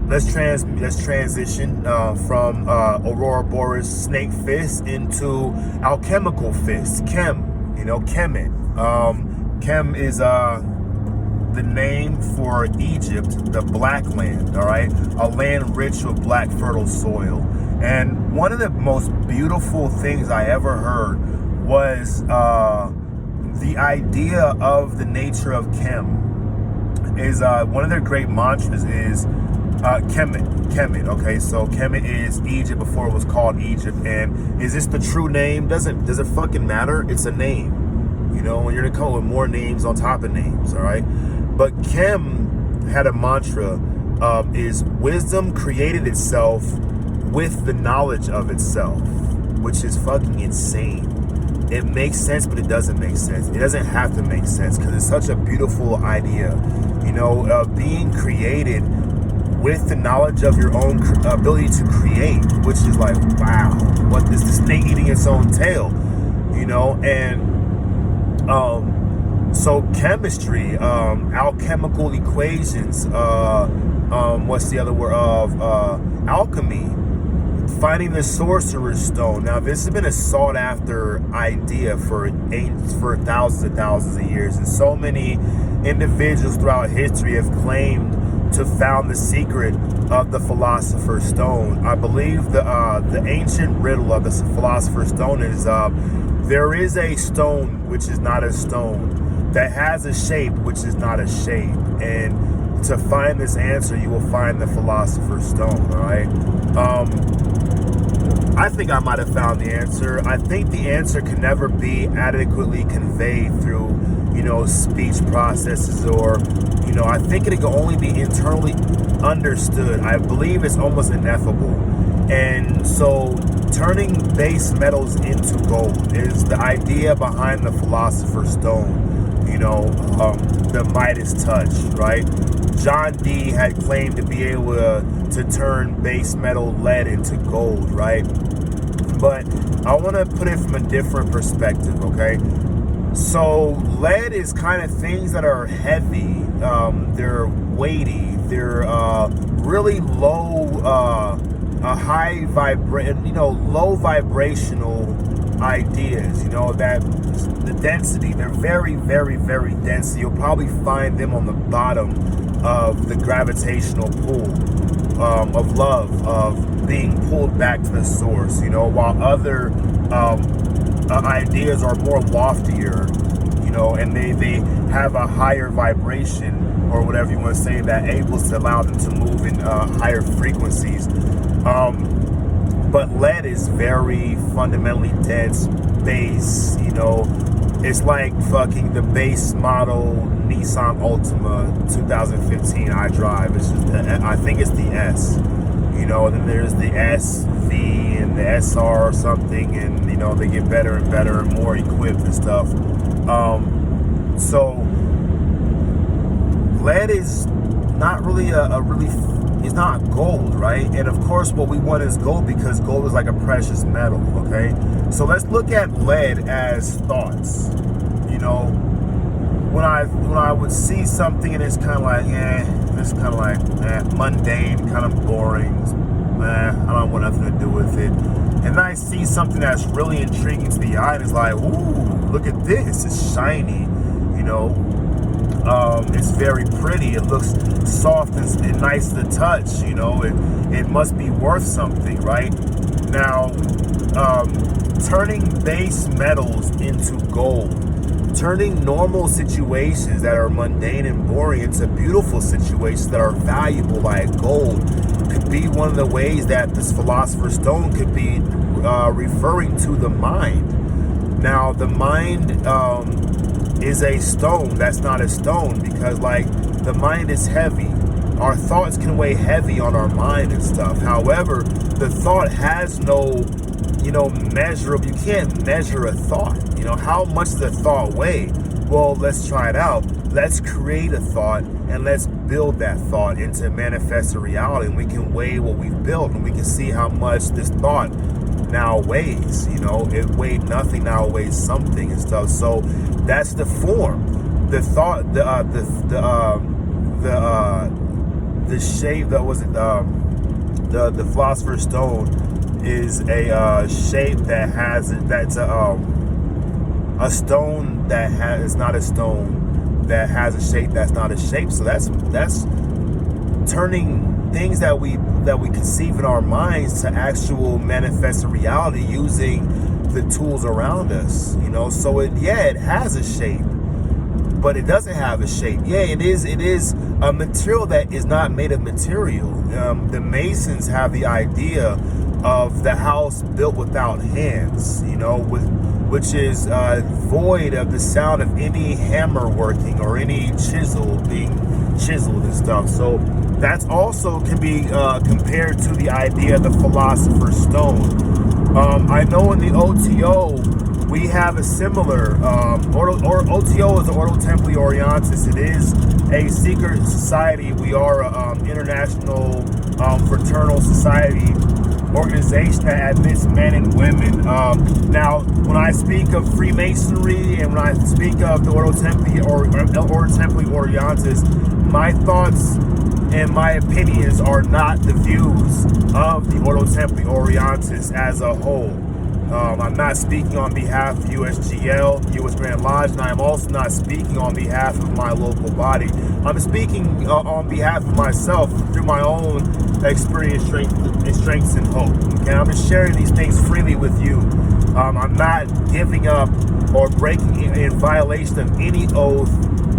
let's transition from Aurora Boreas snake fist into alchemical fist, chem, you know, Kemet. Chem is the name for Egypt, the Black Land, all right? A land rich with black fertile soil. And one of the most beautiful things I ever heard was the idea of the nature of Chem. Is one of their great mantras is Kemet, okay? So Kemet is Egypt before it was called Egypt. And is this the true name? Does it fucking matter? It's a name, you know, and you're gonna come with more names on top of names, all right? But Chem had a mantra is wisdom created itself with the knowledge of itself, which is fucking insane. It makes sense, but it doesn't make sense. It doesn't have to make sense because it's such a beautiful idea, you know, being created with the knowledge of your own ability to create, which is like, wow, what is the snake eating its own tail, you know? And so chemistry, alchemical equations, what's the other word of alchemy, finding the sorcerer's stone. Now this has been a sought after idea for thousands and thousands of years, and so many individuals throughout history have claimed to found the secret of the philosopher's stone. I believe the ancient riddle of the philosopher's stone is there is a stone which is not a stone, that has a shape which is not a shape. And to find this answer, you will find the philosopher's stone, all right? I think I might have found the answer. I think the answer can never be adequately conveyed through, you know, speech processes, or, you know, I think it can only be internally understood. I believe it's almost ineffable. And so turning base metals into gold is the idea behind the philosopher's stone. You know, the Midas touch, right? John Dee had claimed to be able to turn base metal lead into gold, right? But I want to put it from a different perspective, okay? So lead is kind of things that are heavy, they're weighty, they're really low, low vibrational ideas, you know, that the density, they're very, very, very dense. You'll probably find them on the bottom of the gravitational pull of love, of being pulled back to the source, you know, while other ideas are more loftier, you know, and they have a higher vibration, or whatever you want to say, that able to allow them to move in higher frequencies. But lead is very fundamentally dense, base, you know. It's like fucking the base model Nissan Altima 2015 I drive. It's just I think it's the S, you know. And then there's the SV and the SR or something, and you know they get better and better and more equipped and stuff. So lead is not really it's not gold, right? And of course what we want is gold, because gold is like a precious metal, okay? So let's look at lead as thoughts. You know, when I would see something and it's kind of like, it's kind of like mundane, kind of boring, I don't want nothing to do with it. And then I see something that's really intriguing to the eye, and it's like, ooh, look at this, it's shiny, you know. It's very pretty. It looks soft and nice to touch. You know, it must be worth something, right? Now, turning base metals into gold turning normal situations that are mundane and boring into beautiful situations that are valuable like gold could be one of the ways that this Philosopher's Stone could be referring to the mind. Now, the mind is a stone that's not a stone, because like the mind is heavy. Our thoughts can weigh heavy on our mind and stuff. However, the thought has no, measurable. You can't measure a thought. How much does a thought weigh? Well, let's try it out. Let's create a thought and let's build that thought into manifested reality. And we can weigh what we've built, and we can see how much this thought now weighs. It weighed nothing, now it weighs something and stuff. So that's the form. The thought, the shape that was the Philosopher's Stone is a shape that that's a stone that is not a stone that has a shape that's not a shape. So that's turning things that we conceive in our minds to actual manifested reality using the tools around us. So it has a shape, but it doesn't have a shape. It is a material that is not made of material. The Masons have the idea of the house built without hands, which is void of the sound of any hammer working or any chisel being chiseled and stuff. So that's also can be compared to the idea of the Philosopher's Stone. I know in the OTO we have a similar OTO is the Ordo Templi Orientis. It is a secret society. We are an international fraternal society organization that admits men and women. Now, when I speak of Freemasonry and when I speak of the Ordo Templi Orientis, my thoughts and my opinions are not the views of the Ordo Templi Orientis as a whole. I'm not speaking on behalf of USGL, US Grand Lodge, and I'm also not speaking on behalf of my local body. I'm speaking on behalf of myself through my own experience, strengths, and hope. Okay, I'm just sharing these things freely with you. I'm not giving up or breaking in violation of any oath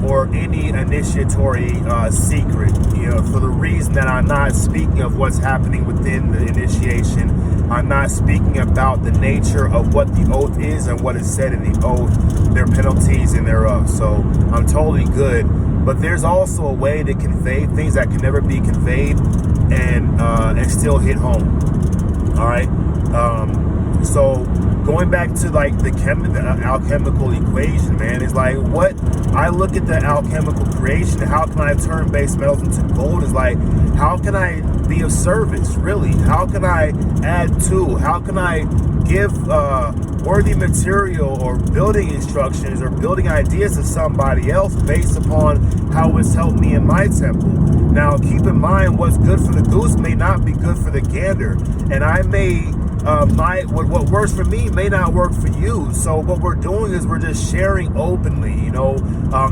or any initiatory secret, for the reason that I'm not speaking of what's happening within the initiation. I'm not speaking about the nature of what the oath is and what is said in the oath, their penalties and thereof. So I'm totally good. But there's also a way to convey things that can never be conveyed and still hit home. All right. So going back to like the alchemical equation, man, is like what I look at the alchemical creation. How can I turn base metals into gold? Is like, how can I be of service? Really? How can I add to? How can I give worthy material or building instructions or building ideas to somebody else based upon how it's helped me in my temple? Now, keep in mind, what's good for the goose may not be good for the gander, and I may what works for me may not work for you. So what we're doing is we're just sharing openly.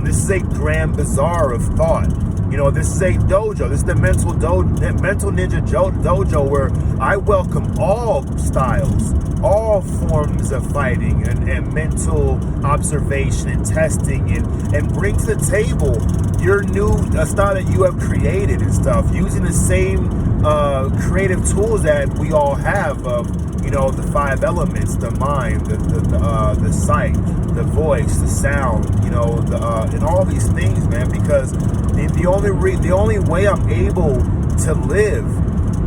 This is a grand bazaar of thought. This is a dojo. This is the mental ninja dojo, where I welcome all styles, all forms of fighting and mental observation and testing, and bring to the table your new style that you have created and stuff, using the same creative tools that we all have of, the 5 elements: the mind, the sight, the voice, the sound, and all these things, man. Because the only way I'm able to live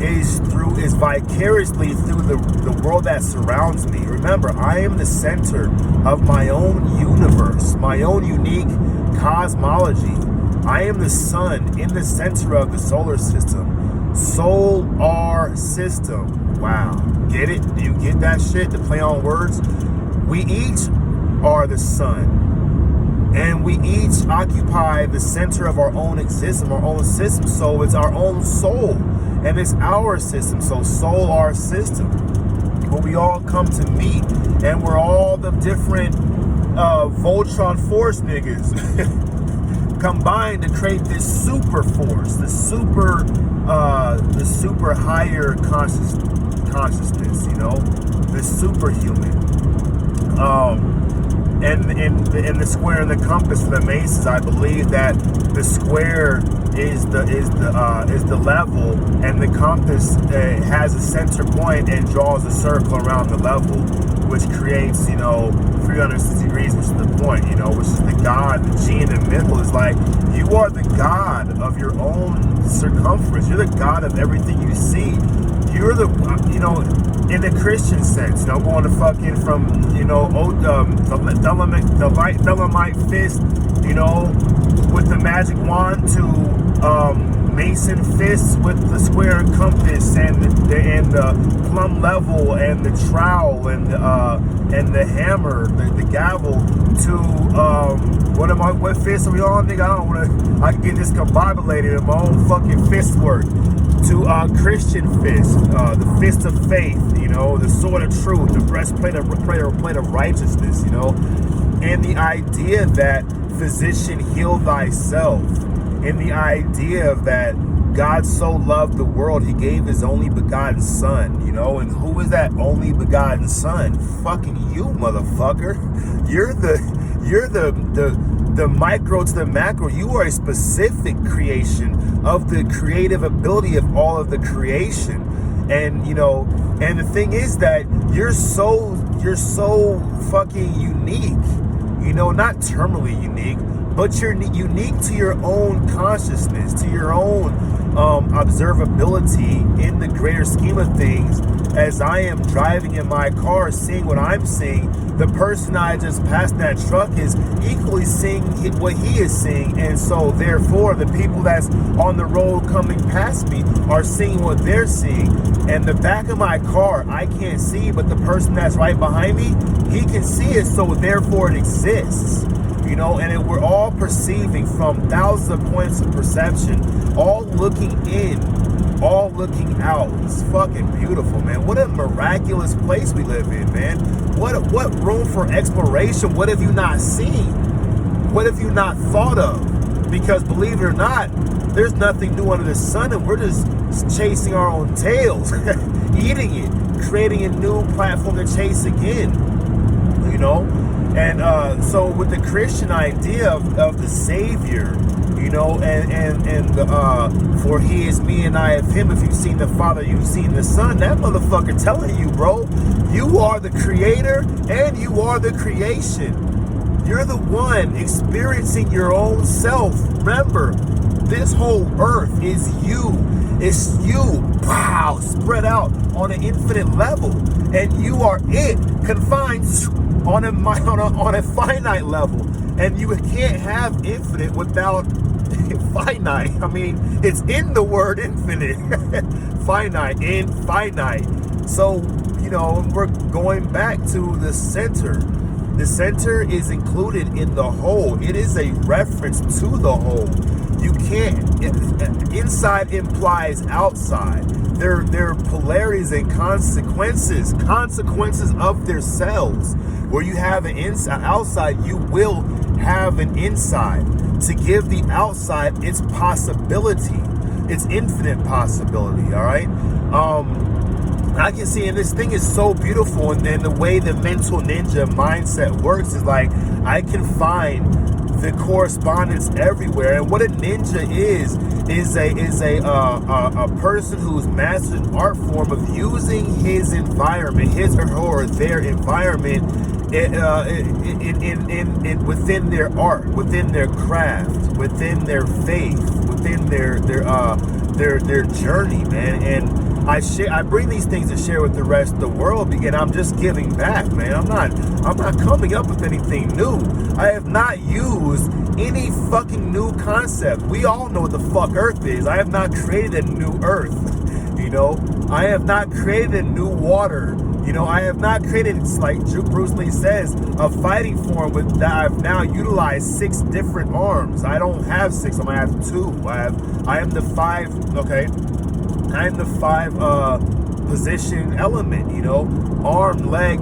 is vicariously through the world that surrounds me. Remember, I am the center of my own universe, my own unique cosmology. I am the sun in the center of the solar system. Solar system. Wow. Get it? Do you get that shit? The play on words? We each are the sun. And we each occupy the center of our own existence, our own system. So it's our own soul. And it's our system. So solar system. Where we all come to meet. And we're all the different Voltron Force niggas combined to create this super force, the super higher consciousness, the superhuman. and the square and the compass for the Masons, I believe that the square is the level, and the compass has a center point and draws a circle around the level, which creates 360 degrees, which is the point, which is the God. The G in the middle is like, you are the God of your own circumference. You're the God of everything you see. You're the in the Christian sense, going to fucking from the Thelemite fist, with the magic wand, to Mason fists with the square and compass, and the plumb level, and the trowel, and the hammer, the gavel, to what fist are we on, nigga? I can get discombobulated in my own fucking fist work. To Christian fist, the fist of faith, the sword of truth, the breastplate of righteousness, and the idea that physician, heal thyself, and the idea of that God so loved the world, he gave his only begotten son, and who is that only begotten son? Fucking you, motherfucker. You're the micro to the macro. You are a specific creation of the creative ability of all of the creation. And and the thing is that you're so fucking unique, not terminally unique, but you're unique to your own consciousness, to your own observability in the greater scheme of things. As I am driving in my car, seeing what I'm seeing, the person I just passed in that truck is equally seeing what he is seeing. And so therefore, the people that's on the road coming past me are seeing what they're seeing. And the back of my car, I can't see, but the person that's right behind me, he can see it, so therefore it exists. And we're all perceiving from thousands of points of perception, all looking in, all looking out. It's fucking beautiful, man. What a miraculous place we live in, man. What room for exploration? What have you not seen? What have you not thought of? Because believe it or not, there's nothing new under the sun, and we're just chasing our own tails, eating it, creating a new platform to chase again, And so with the Christian idea of the Savior, and for he is me and I of him. If you've seen the Father, you've seen the Son. That motherfucker telling you, bro, you are the creator and you are the creation. You're the one experiencing your own self. Remember, this whole earth is you. It's you, wow, spread out on an infinite level. And you are it, confined on a finite level. And you can't have infinite without finite. I mean, it's in the word infinite. Finite, infinite. So, we're going back to the center. The center is included in the whole. It is a reference to the whole. You can't, inside implies outside. They're polarities and consequences of their selves. Where you have an inside, outside, you will have an inside. To give the outside its possibility, its infinite possibility, all right? I can see, and this thing is so beautiful, and then the way the mental ninja mindset works is like, I can find the correspondence everywhere. And what a ninja is a person who's mastered an art form of using his environment, his or their environment, within their art, within their craft, within their faith, within their journey, man. And I bring these things to share with the rest of the world, and I'm just giving back, man. I'm not coming up with anything new. I have not used any fucking new concept. We all know what the fuck Earth is. I have not created a new Earth. I have not created a new water. I have not created, like Bruce Lee says, a fighting form that I've now utilized 6 different arms. I don't have 6, I have 2. I am the 5, okay? I am the 5 position element, you know, arm, leg,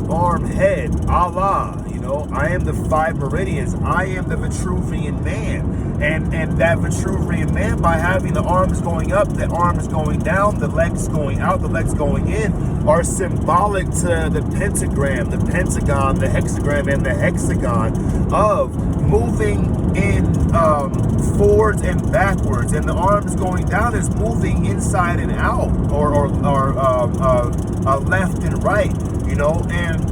arm, head, Allah, you know, I am the 5 meridians, I am the Vitruvian man. And that Vitruvian man, by having the arms going up, the arms going down, the legs going out, the legs going in, are symbolic to the pentagram, the pentagon, the hexagram, and the hexagon of moving in forwards and backwards. And the arms going down is moving inside and out, or left and right, you know. And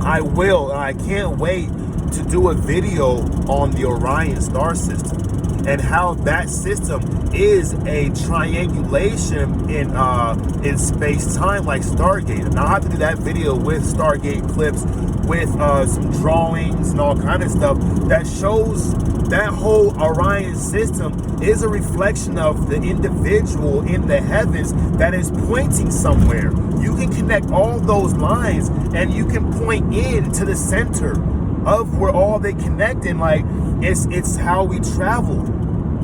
I can't wait to do a video on the Orion star system and how that system is a triangulation in space-time, like Stargate. And I'll have to do that video with Stargate clips, with some drawings and all kind of stuff that shows that whole Orion system is a reflection of the individual in the heavens that is pointing somewhere. You can connect all those lines and you can point in to the center of where all they connect. And like it's how we travel.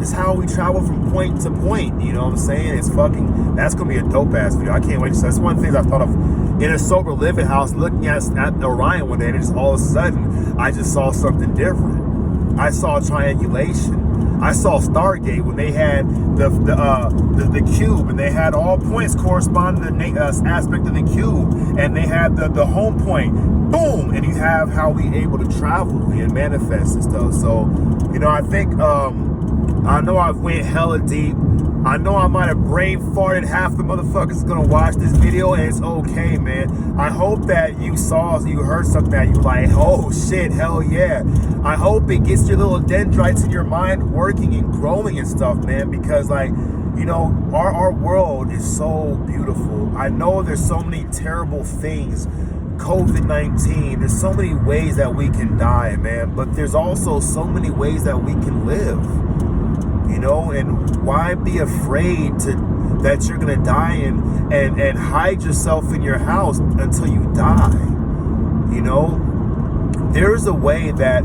It's how we travel from point to point. You know what I'm saying? It's fucking, that's gonna be a dope ass video. I can't wait. So that's one of the things I thought of in a sober living house, looking at Orion one day, and just all of a sudden I just saw something different. I saw triangulation. I saw Stargate when they had the cube, and they had all points corresponding to the aspect of the cube, and they had the home point, boom, and you have how we able to travel and manifest and stuff. So, you know, I think I know I've went hella deep. I know I might have brain farted half the motherfuckers gonna watch this video, and it's okay, man. I hope that you heard something that you like, oh shit, hell yeah. I hope it gets your little dendrites in your mind working and growing and stuff, man, because like, you know, our world is so beautiful. I know there's so many terrible things, COVID-19, there's so many ways that we can die, man, but there's also so many ways that we can live. You know, and why be afraid that you're gonna die and hide yourself in your house until you die? You know, there's a way that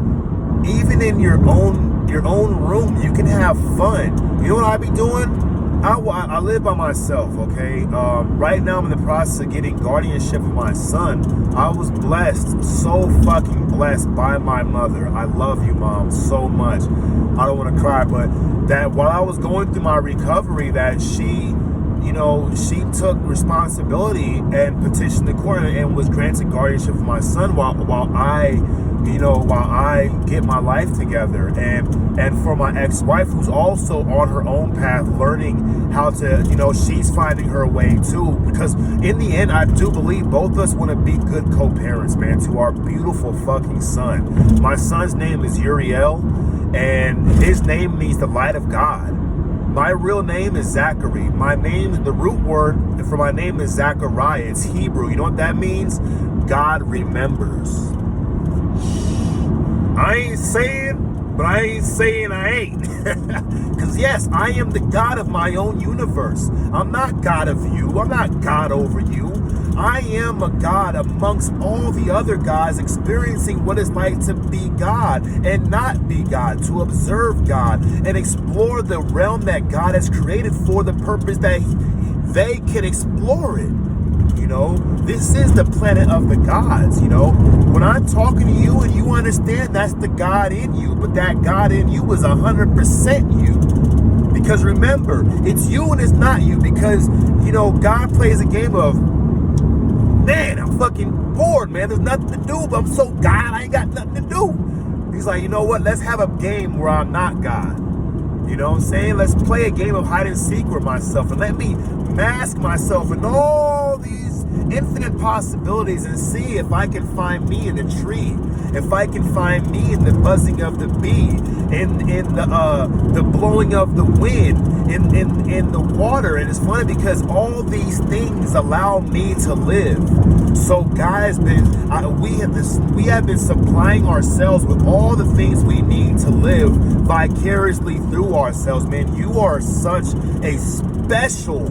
even in your own room you can have fun. You know what I be doing? I live by myself, okay? Right now I'm in the process of getting guardianship of my son. I was blessed, so fucking blessed by my mother. I love you, Mom, so much. I don't want to cry, but that while I was going through my recovery, that she took responsibility and petitioned the court and was granted guardianship of my son while I get my life together. And for my ex-wife, who's also on her own path, learning how to, you know, she's finding her way too. Because in the end, I do believe both of us want to be good co-parents, man, to our beautiful fucking son. My son's name is Uriel, and his name means the light of God. My real name is Zachary. My name, the root word for my name is Zachariah. It's Hebrew. You know what that means? God remembers. I ain't saying, but I ain't saying I ain't. Because yes, I am the God of my own universe. I'm not God of you. I'm not God over you. I am a God amongst all the other gods, experiencing what it's like to be God and not be God, to observe God and explore the realm that God has created for the purpose that they can explore it. You know, this is the planet of the gods. You know, when I'm talking to you and you understand that's the God in you, but that God in you is 100% you. Because remember, it's you and it's not you. Because, you know, God plays a game of, man, I'm fucking bored, man. There's nothing to do, but I'm so God, I ain't got nothing to do. He's like, you know what? Let's have a game where I'm not God. You know what I'm saying? Let's play a game of hide and seek with myself and let me mask myself in all these infinite possibilities and see if I can find me in the tree, if I can find me in the buzzing of the bee, in the blowing of the wind, in the water. And it's funny because all these things allow me to live. So guys, we have been supplying ourselves with all the things we need to live vicariously through ourselves. Man, you are such a special,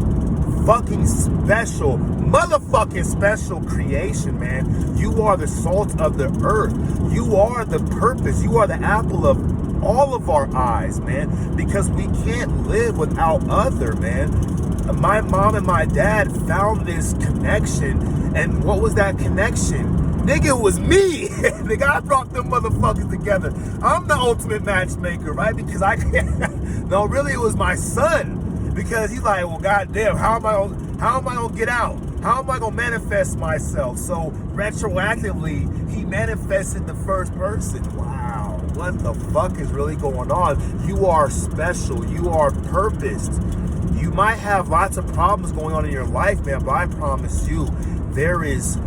fucking special, motherfucking special creation, man. You are the salt of the earth. You are the purpose. You are the apple of all of our eyes, man, because we can't live without other, man. my mom and my dad found this connection. And what was that connection? Nigga, it was me. Nigga, I brought them motherfuckers together. I'm the ultimate matchmaker, right? Because I can't. No, really, it was my son. Because he's like, well, goddamn, how am I gonna get out? How am I gonna manifest myself? So retroactively, he manifested the first person. Wow, what the fuck is really going on? You are special. You are purposed. You might have lots of problems going on in your life, man, but I promise you, there is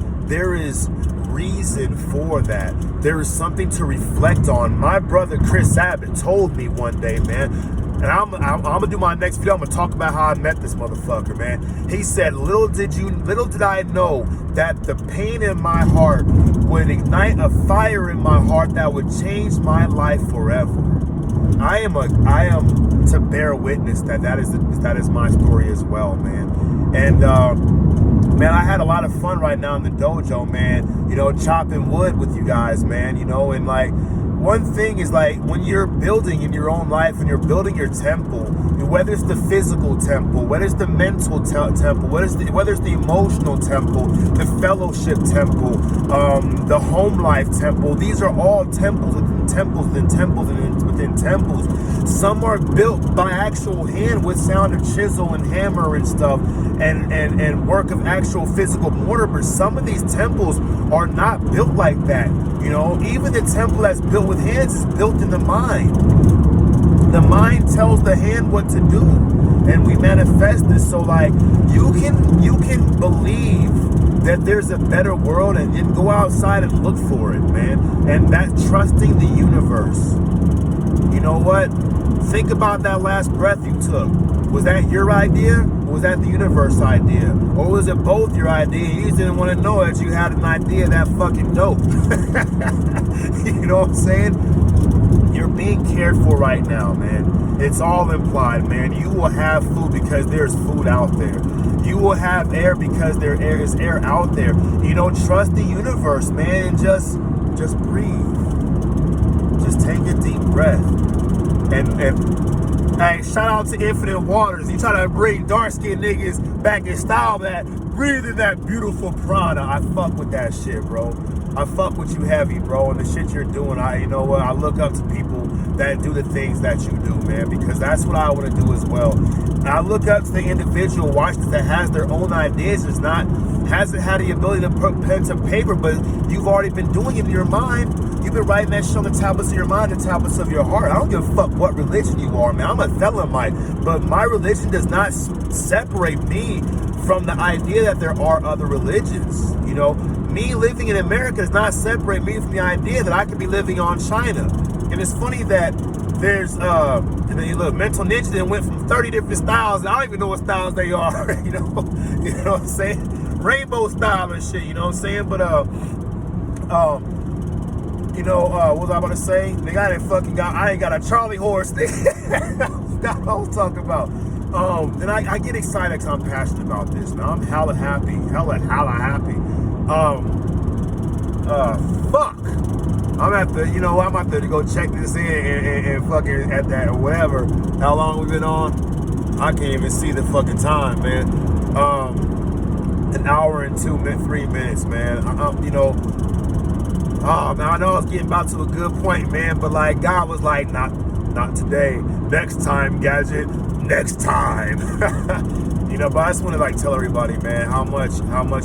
reason for that. There is something to reflect on. My brother Chris Abbott told me one day, man, and I'm gonna do my next video. I'm gonna talk about how I met this motherfucker, man. He said, little did I know that the pain in my heart would ignite a fire in my heart that would change my life forever. I am to bear witness that is my story as well, man. And man, I had a lot of fun right now in the dojo, man, you know, chopping wood with you guys, man, you know. And like, one thing is, like, when you're building in your own life and you're building your temple, whether it's the physical temple, whether it's the mental temple, whether it's the emotional temple, the fellowship temple, the home life temple, these are all temples within temples within temples within temples. Some are built by actual hand with sound of chisel and hammer and stuff, and work of actual physical mortar, but some of these temples are not built like that. You know, even the temple that's built with hands is built in the mind. The mind tells the hand what to do, and we manifest this. So like, you can believe that there's a better world, and then go outside and look for it, man. And that's trusting the universe. You know what? Think about that last breath you took. Was that your idea, or was that the universe idea? Or was it both your idea? You just didn't want to know that you had an idea that fucking dope. You know what I'm saying? You're being cared for right now, man. It's all implied, man. You will have food because there's food out there. You will have air because there is air out there. You know, trust the universe, man, and just breathe. Just take a deep breath. And hey, shout out to Infinite Waters. You try to bring dark-skinned niggas back in style, that breathing that beautiful prana. I fuck with that shit, bro. I fuck with you heavy, bro, and the shit you're doing. You know what? I look up to people that do the things that you do, man, because that's what I want to do as well. And I look up to the individual, watch that has their own ideas, hasn't had the ability to put pen to paper, but you've already been doing it in your mind. You've been writing that shit on the tablets of your mind, the tablets of your heart. I don't give a fuck what religion you are, man. I'm a Thelemite, but my religion does not separate me from the idea that there are other religions. You know, me living in America does not separate me from the idea that I could be living on China. And it's funny that there's, and then you look, Mental Ninja then went from 30 different styles. I don't even know what styles they are, you know what I'm saying? Rainbow style and shit, you know what I'm saying? But, you know, what was I about to say? Nigga, I ain't got a Charlie horse thing. That's what I was talking about. And I get excited because I'm passionate about this, man. I'm hella happy. Fuck. I'm at to go check this in and fucking at that or whatever. How long we been on? I can't even see the fucking time, man. An hour and 3 minutes, man. You know, oh man, I know I was getting about to a good point, man, but like God was like, not today. Next time, Gadget. Next time. You know, but I just want to like tell everybody, man, how much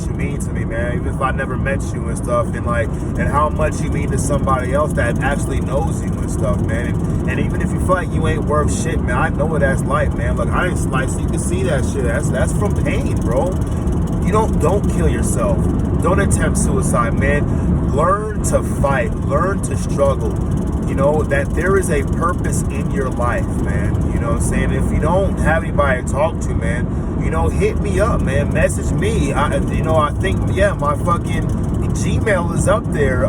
you mean to me, man. Even if I never met you and stuff, and how much you mean to somebody else that actually knows you and stuff, man. And even if you feel like you ain't worth shit, man, I know what that's like, man. Look, I didn't slice. You can see that shit. That's from pain, bro. You don't kill yourself. Don't attempt suicide, man. Learn to fight. Learn to struggle. You know, that there is a purpose in your life, man. You know what I'm saying? If you don't have anybody to talk to, man, you know, hit me up, man. Message me. I think, yeah, my fucking Gmail is up there.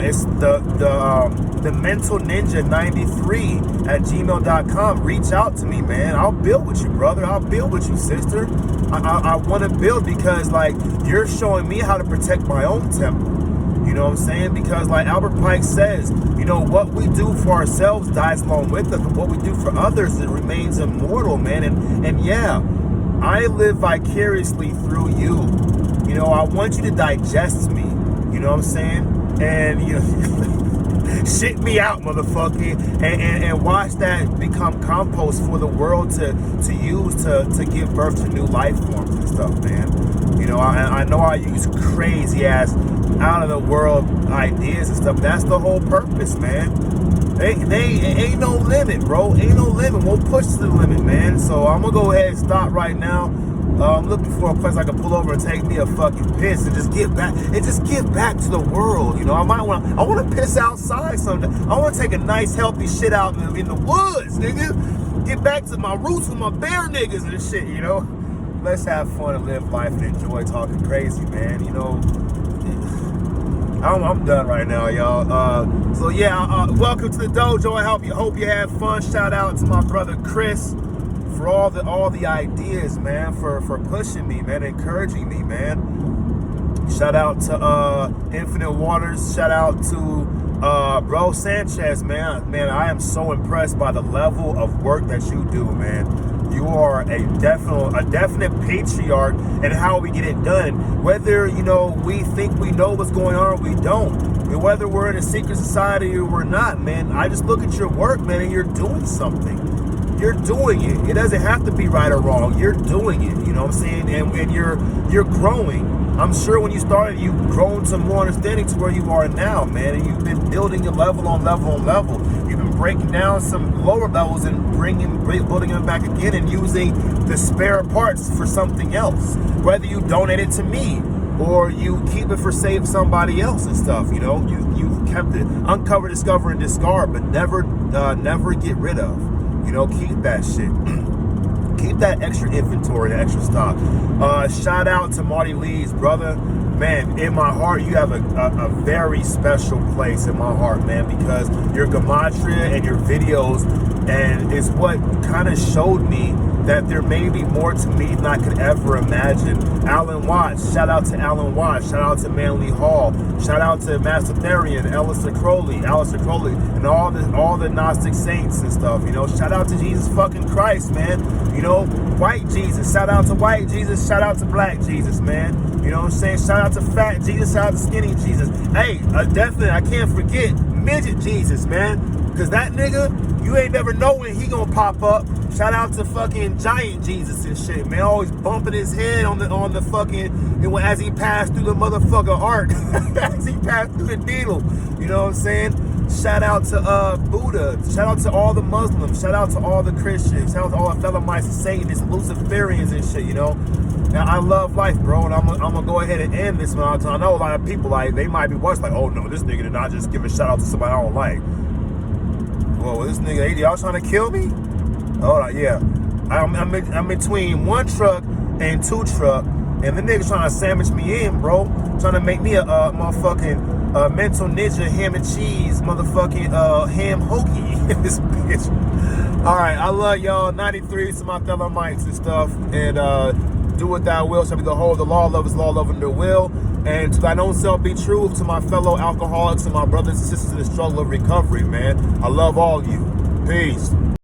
It's the Mental Ninja 93 at gmail.com. Reach out to me, man. I'll build with you, brother. I'll build with you, sister. I want to build because, like, you're showing me how to protect my own temple. You know what I'm saying? Because like Albert Pike says, you know, what we do for ourselves dies along with us, but what we do for others, it remains immortal, man. And yeah, I live vicariously through you. You know, I want you to digest me. You know what I'm saying? And you know, shit me out, motherfucker, and watch that become compost for the world to use to give birth to new life forms and stuff, man. You know, I know I use crazy ass out of the world ideas and stuff. But that's the whole purpose, man. Ain't no limit, bro. Ain't no limit. We'll push to the limit, man. So I'm gonna go ahead and stop right now. I'm looking for a place I can pull over and take me a fucking piss and just get back to the world. You know, I want to piss outside someday. I want to take a nice healthy shit out in the woods, nigga. Get back to my roots with my bear niggas and shit. You know, let's have fun and live life and enjoy talking crazy, man. You know, I'm done right now, y'all. So yeah, welcome to the dojo. I hope you had fun. Shout out to my brother Chris for all the ideas, man, for pushing me, man, encouraging me, man. Shout out to Infinite Waters. Shout out to bro Sanchez, man. Man, I am so impressed by the level of work that you do, man. You are a definite patriarch in how we get it done. Whether, you know, we think we know what's going on or we don't. And whether we're in a secret society or we're not, man, I just look at your work, man, and you're doing something. You're doing it. It doesn't have to be right or wrong. You're doing it. You know what I'm saying? And you're growing. I'm sure when you started, you've grown to more understanding to where you are now, man. And you've been building it level on level on level. You've been breaking down some lower levels and building them back again and using the spare parts for something else. Whether you donate it to me or you keep it for save somebody else and stuff, you know, you've kept it uncover, discover, and discard, but never get rid of. You know, keep that shit. Keep that extra inventory, the extra stock. Shout out to Marty Lee's brother. Man, in my heart, you have a very special place in my heart, man, because your gematria and your videos, and it's what kind of showed me that there may be more to me than I could ever imagine. Alan Watts, shout out to Alan Watts, shout out to Manly Hall, shout out to Master Therian, Alistair Crowley, and all the Gnostic saints and stuff. You know, shout out to Jesus fucking Christ, man. You know, white Jesus, shout out to white Jesus, shout out to black Jesus, man. You know what I'm saying? Shout out to fat Jesus, shout out to skinny Jesus. Hey, definitely, I can't forget midget Jesus, man. Because that nigga, you ain't never know when he gonna pop up. Shout out to fucking giant Jesus and shit, man. Always bumping his head on the fucking, as he passed through the motherfucking ark. As he passed through the needle. You know what I'm saying? Shout out to Buddha. Shout out to all the Muslims. Shout out to all the Christians. Shout out to all the Thelemites and Satanists, Luciferians and shit, you know? Now, I love life, bro, and I'm gonna go ahead and end this one. I know a lot of people, like, they might be watching like, oh no, this nigga did not just give a shout out to somebody I don't like. Well, this nigga, hey, y'all trying to kill me? Oh, yeah. I'm between one truck and two truck, and the nigga trying to sandwich me in, bro. Trying to make me a motherfucking mental ninja ham and cheese motherfucking ham hoagie. This bitch. All right, I love y'all. 93 to my fellow mics and stuff, and do what thou wilt shall be the whole. The law lovers, law loving their will. And to thine own self be true. To my fellow alcoholics and my brothers and sisters in the struggle of recovery, man. I love all of you. Peace.